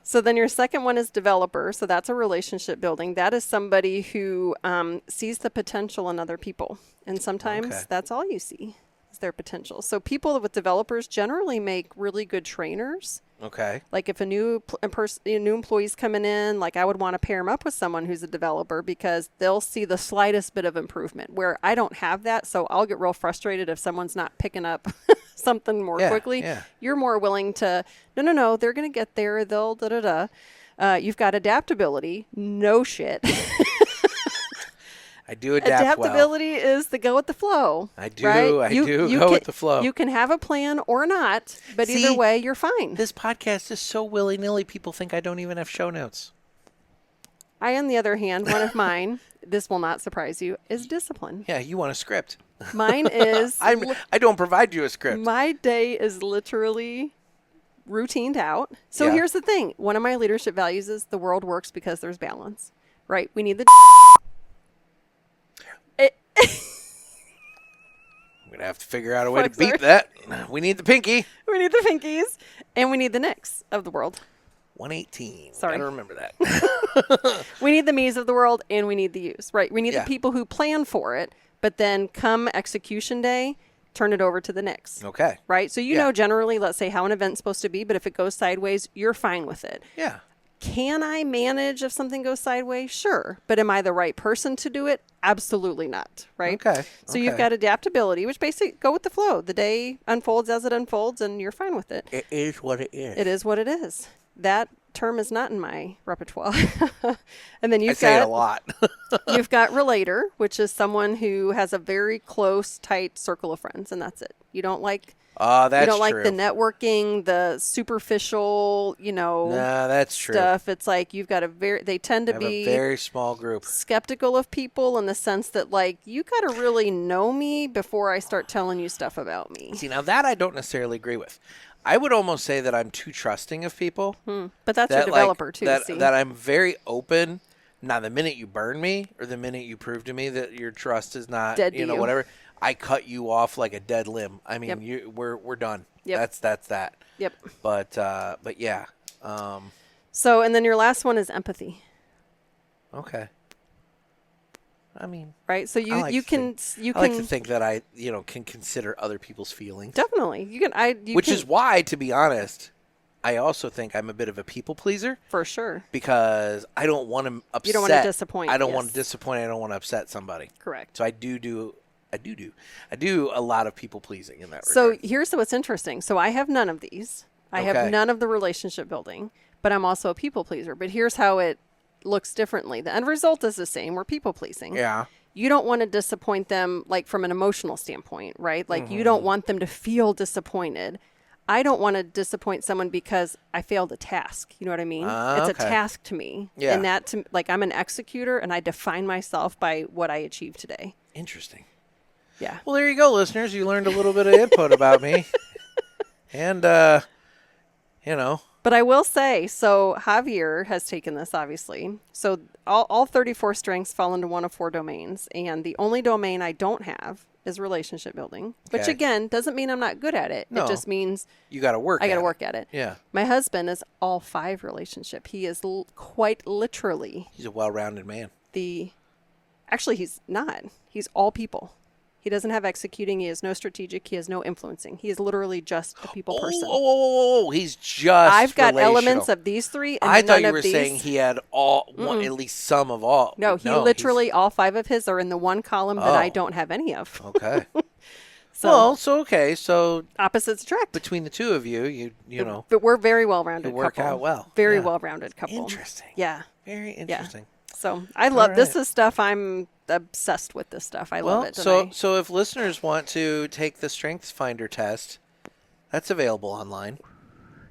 So then your second one is developer. So that's a relationship building. That is somebody who sees the potential in other people, and sometimes that's all you see is their potential. So people with developers generally make really good trainers. Okay. Like if a new employee's coming in, like I would want to pair them up with someone who's a developer because they'll see the slightest bit of improvement where I don't have that. So I'll get real frustrated if someone's not picking up something more quickly. Yeah. You're more willing to, no, they're going to get there. They'll you've got adaptability. No shit. I do adapt Adaptability is the go with the flow. I do. Right? I do go with the flow. You can have a plan or not, but either way, you're fine. This podcast is so willy-nilly, people think I don't even have show notes. I, on the other hand, one of mine, this will not surprise you, is discipline. Yeah, you want a script. Mine is... I don't provide you a script. My day is literally routined out. So here's the thing. One of my leadership values is the world works because there's balance. Right? We need the... I'm going to have to figure out a way to beat that. We need the pinky. We need the pinkies. And we need the nicks of the world. 118. Sorry. Gotta remember that. We need the me's of the world, and we need the you's. Right? We need the people who plan for it, but then come execution day, turn it over to the nicks. Okay. Right? So you know generally, let's say, how an event's supposed to be, but if it goes sideways, you're fine with it. Yeah. Can I manage if something goes sideways? Sure. But am I the right person to do it? Absolutely not. Right? Okay. So you've got adaptability, which basically go with the flow. The day unfolds as it unfolds, and you're fine with it. It is what it is. It is what it is. That term is not in my repertoire. And then I say it a lot. You've got relator, which is someone who has a very close, tight circle of friends, and that's it. You don't like... That's you don't like true. the networking, the superficial, Nah, that's true. stuff. It's like you've got they tend to I have be a very small group. skeptical of people in the sense that, like, you got to really know me before I start telling you stuff about me. See, now that I don't necessarily agree with. I would almost say that I'm too trusting of people. But that's your developer, too, see? That I'm very open. Now, the minute you burn me or the minute you prove to me that your trust is not, Dead to you. whatever, I cut you off like a dead limb. I mean, Yep. we're done. Yep. That's that. Yep. But yeah. So, and then your last one is empathy. Okay. I mean, Right? So you I like can I like to think that I, can consider other people's feelings. definitely, Which is why, to be honest, I also think I'm a bit of a people pleaser. for sure. Because I don't want to upset. You don't want to disappoint. I don't want yes. to disappoint. I don't want to upset somebody. Correct. So I do a lot of people pleasing in that So regard. here's what's interesting. So I have none of these. I Okay. have none of the relationship building, but I'm also a people pleaser. But here's how it looks differently. The end result is the same. We're people pleasing. Yeah. You don't want to disappoint them, like, from an emotional standpoint, right? Like, you Mm-hmm. don't want them to feel disappointed. I don't want to disappoint someone because I failed a task. You know what I mean? It's a Okay. task to me. Yeah. And I'm an executor, and I define myself by what I achieved today. Interesting. Yeah. Well, there you go, listeners. You learned a little bit of input about me. And, But I will say, so Javier has taken this, obviously. So all 34 strengths fall into one of 4 domains. And the only domain I don't have is relationship building, which, Okay. again, doesn't mean I'm not good at it. No. It just means you got to work I got to at work it. at it. Yeah. My husband is all 5 relationship. He is quite literally He's a well-rounded man. actually, he's not. He's all people. He doesn't have executing. He has no strategic. He has no influencing. He is literally just a people person. Oh, he's just I've got relational. elements of these 3 and I none thought you of were these. saying he had at least some of all. No, he literally, all 5 of his are in the one column that I don't have any of. Okay. So So opposites attract. between the two of you, you know, But we're very well-rounded you work couple. out well. Very Yeah. well-rounded couple. Interesting. Yeah. Very interesting. So I love this right. is stuff I'm obsessed with. This stuff I love it. So if listeners want to take the Strengths Finder test, that's available online,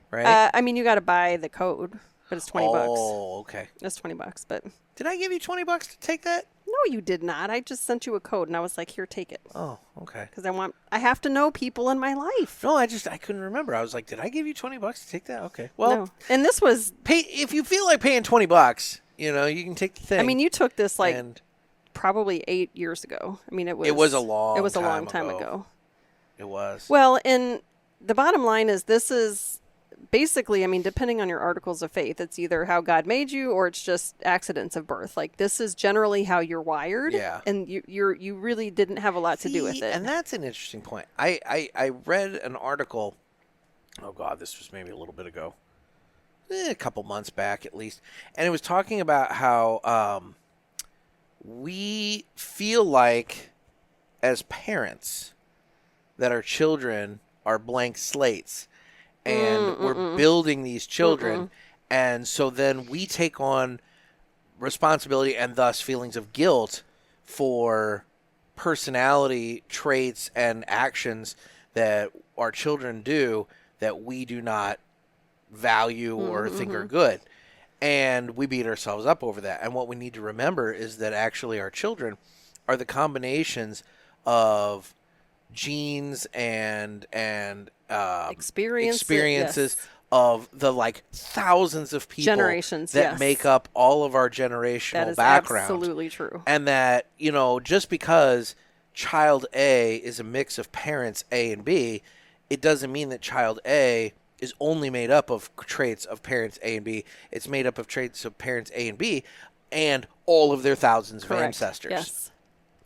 right? I mean, you got to buy the code, but it's $20. Oh, okay. It's $20, but Did I give you $20 to take that? no, you did not. I just sent you a code, and I was like, "Here, take it," Oh, okay. because I have to know people in my life. No, I couldn't remember. I was like, did I give you $20 to take that? Okay. Well, No. And this was, pay if you feel like paying $20. You know, you can take the thing. I mean, you took this like and probably 8 years ago. I mean, it was a long time ago. ago. it was. Well, and the bottom line is this is basically, I mean, depending on your articles of faith, it's either how God made you or it's just accidents of birth. Like, this is generally how you're wired. Yeah. And you really didn't have a lot to do with See, it. And that's an interesting point. I read an article, oh God, this was maybe a little bit ago, a couple months back at least, and it was talking about how we feel like as parents that our children are blank slates and we're building these children, and so then we take on responsibility and thus feelings of guilt for personality traits and actions that our children do that we do not value or think are good. And we beat ourselves up over that. And what we need to remember is that actually our children are the combinations of genes and experiences yes. of the like thousands of people Generations, that yes. make up all of our generational That is background. absolutely true. And that, you know, just because child A is a mix of parents A and B, it doesn't mean that child A is only made up of traits of parents A and B. It's made up of traits of parents A and B and all of their thousands of Correct. ancestors. Yes.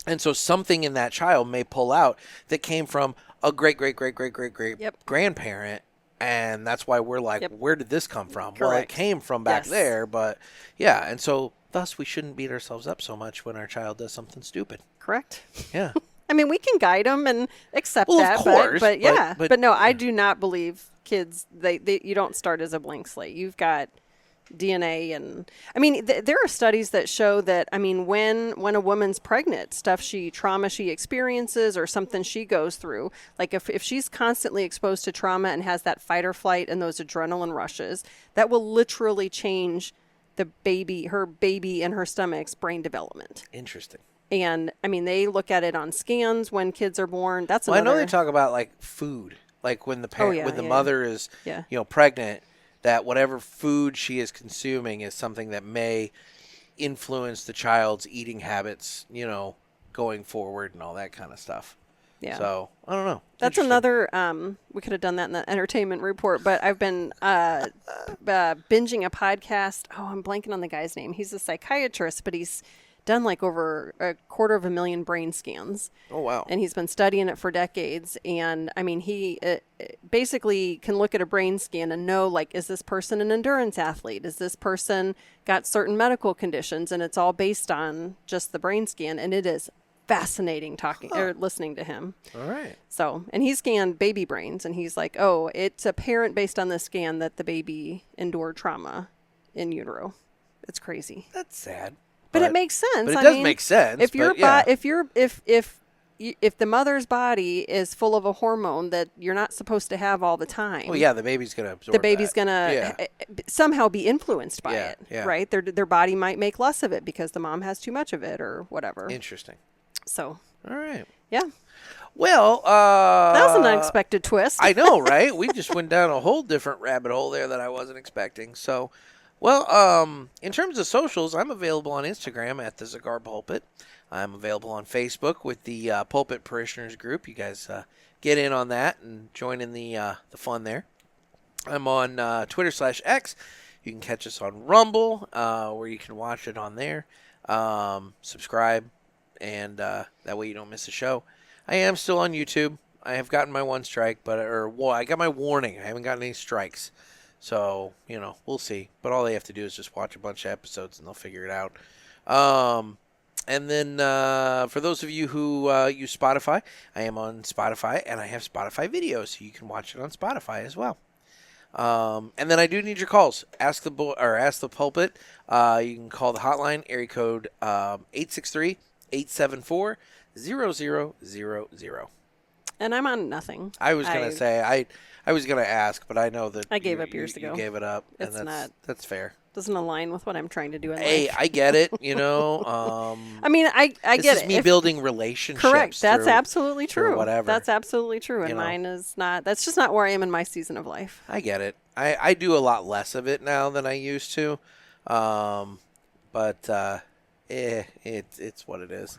And so something in that child may pull out that came from a great Yep. grandparent. And that's why we're like, Yep. where did this come from? Well, it Correct. came from back Yes. there. But yeah. And so thus we shouldn't beat ourselves up so much when our child does something stupid. Correct. Yeah. I mean, we can guide them and accept Well, of that, course, but yeah. but- no, I do not believe kids, you don't start as a blank slate. You've got DNA. And I mean, there are studies that show that, I mean, when a woman's pregnant, trauma she experiences or something she goes through, like if she's constantly exposed to trauma and has that fight or flight and those adrenaline rushes, that will literally change her baby in her stomach's brain development. Interesting. And I mean, they look at it on scans when kids are born. That's well, another. I know they talk about like food, like when the parent, when the mother is, pregnant, that whatever food she is consuming is something that may influence the child's eating habits, going forward and all that kind of stuff. Yeah. So I don't know. That's another. We could have done that in the entertainment report, but I've been binging a podcast. Oh, I'm blanking on the guy's name. He's a psychiatrist, but he's done like over 250,000 brain scans. Oh, wow. And he's been studying it for decades. And I mean, he basically can look at a brain scan and know, like, is this person an endurance athlete? Is this person got certain medical conditions? And it's all based on just the brain scan. And it is fascinating or listening to him. All right. So, and he scanned baby brains, and he's like, oh, it's apparent based on the scan that the baby endured trauma in utero. It's crazy. That's sad. But it makes sense. But it does make sense. If if the mother's body is full of a hormone that you're not supposed to have all the time, well, yeah, the baby's gonna absorb. The baby's gonna somehow be influenced by it, right? Their body might make less of it because the mom has too much of it or whatever. Interesting. So. All right. Yeah. Well, that was an unexpected twist. I know, right? We just went down a whole different rabbit hole there that I wasn't expecting. So. Well, in terms of socials, I'm available on Instagram at the Cigar Pulpit. I'm available on Facebook with the Pulpit Parishioners group. You guys get in on that and join in the fun there. I'm on Twitter/X. You can catch us on Rumble, where you can watch it on there. Subscribe, and that way you don't miss a show. I am still on YouTube. I have gotten my one strike, I got my warning. I haven't gotten any strikes. So, we'll see. But all they have to do is just watch a bunch of episodes and they'll figure it out. And then for those of you who use Spotify, I am on Spotify and I have Spotify videos. So you can watch it on Spotify as well. And then I do need your calls. Ask the Pulpit. You can call the hotline, area code 863-874-0000. And I'm on nothing. I was going to say, I was going to ask, but I know that I gave up years ago. You gave it up, it's and that's fair. Doesn't align with what I'm trying to do in life. Hey, I get it, I mean, I get it. This is me building relationships. Correct. That's absolutely true. Whatever. That's absolutely true. And mine is not. That's just not where I am in my season of life. I get it. I do a lot less of it now than I used to. But it's what it is.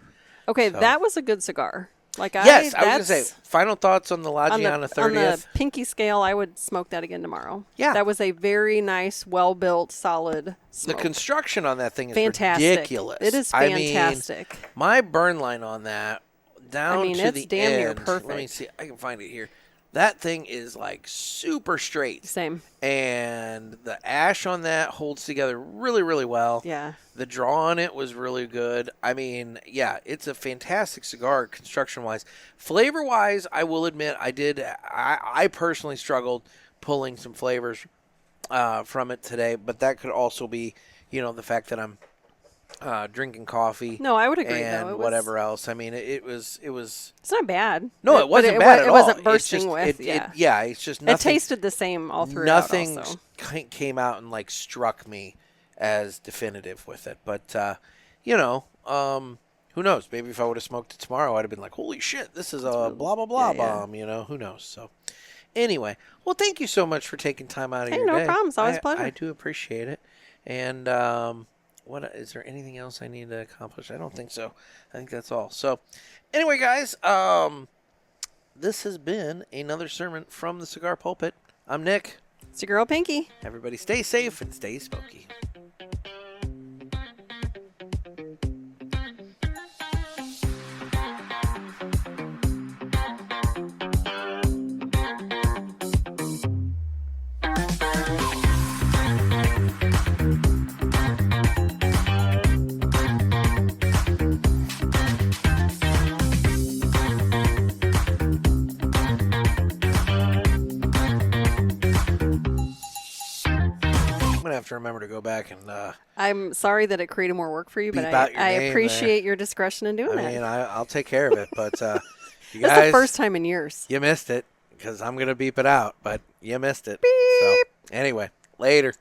Okay, so. That was a good cigar. I was going to say, final thoughts on the La Gianna 30th? On the pinky scale, I would smoke that again tomorrow. Yeah. That was a very nice, well-built, solid smoke. The construction on that thing is ridiculous. It is fantastic. I mean, my burn line on that, down to the end. It's damn near perfect. Let me see. I can find it here. That thing is super straight. Same. And the ash on that holds together really, really well. Yeah. The draw on it was really good. I mean, yeah, it's a fantastic cigar construction-wise. Flavor-wise, I will admit I personally struggled pulling some flavors from it today, but that could also be, the fact that I'm drinking coffee. No, I would agree. And whatever else. I mean, it was. It's not bad. No, it wasn't bad at all. It wasn't bursting with. It's just nothing. It tasted the same all throughout. Nothing also. Came out and struck me as definitive with it. But who knows? Maybe if I would have smoked it tomorrow, I'd have been like, "Holy shit, this is a blah blah blah bomb." Who knows? So. Anyway, well, thank you so much for taking time out of your day. No problem. It's always a pleasure. I do appreciate it. And what is there anything else I need to accomplish? I don't think so. I think that's all. So, anyway, guys, this has been another sermon from the Cigar Pulpit. I'm Nick. It's your girl, Pinky. Everybody stay safe and stay smoky. going to have to remember to go back and I'm sorry that it created more work for you, but beep out your I name appreciate your discretion in doing I that. mean, I'll take care of it. But you That's guys, the first time in years. you missed it because I'm going to beep it out, but you missed it. Beep. So anyway, later.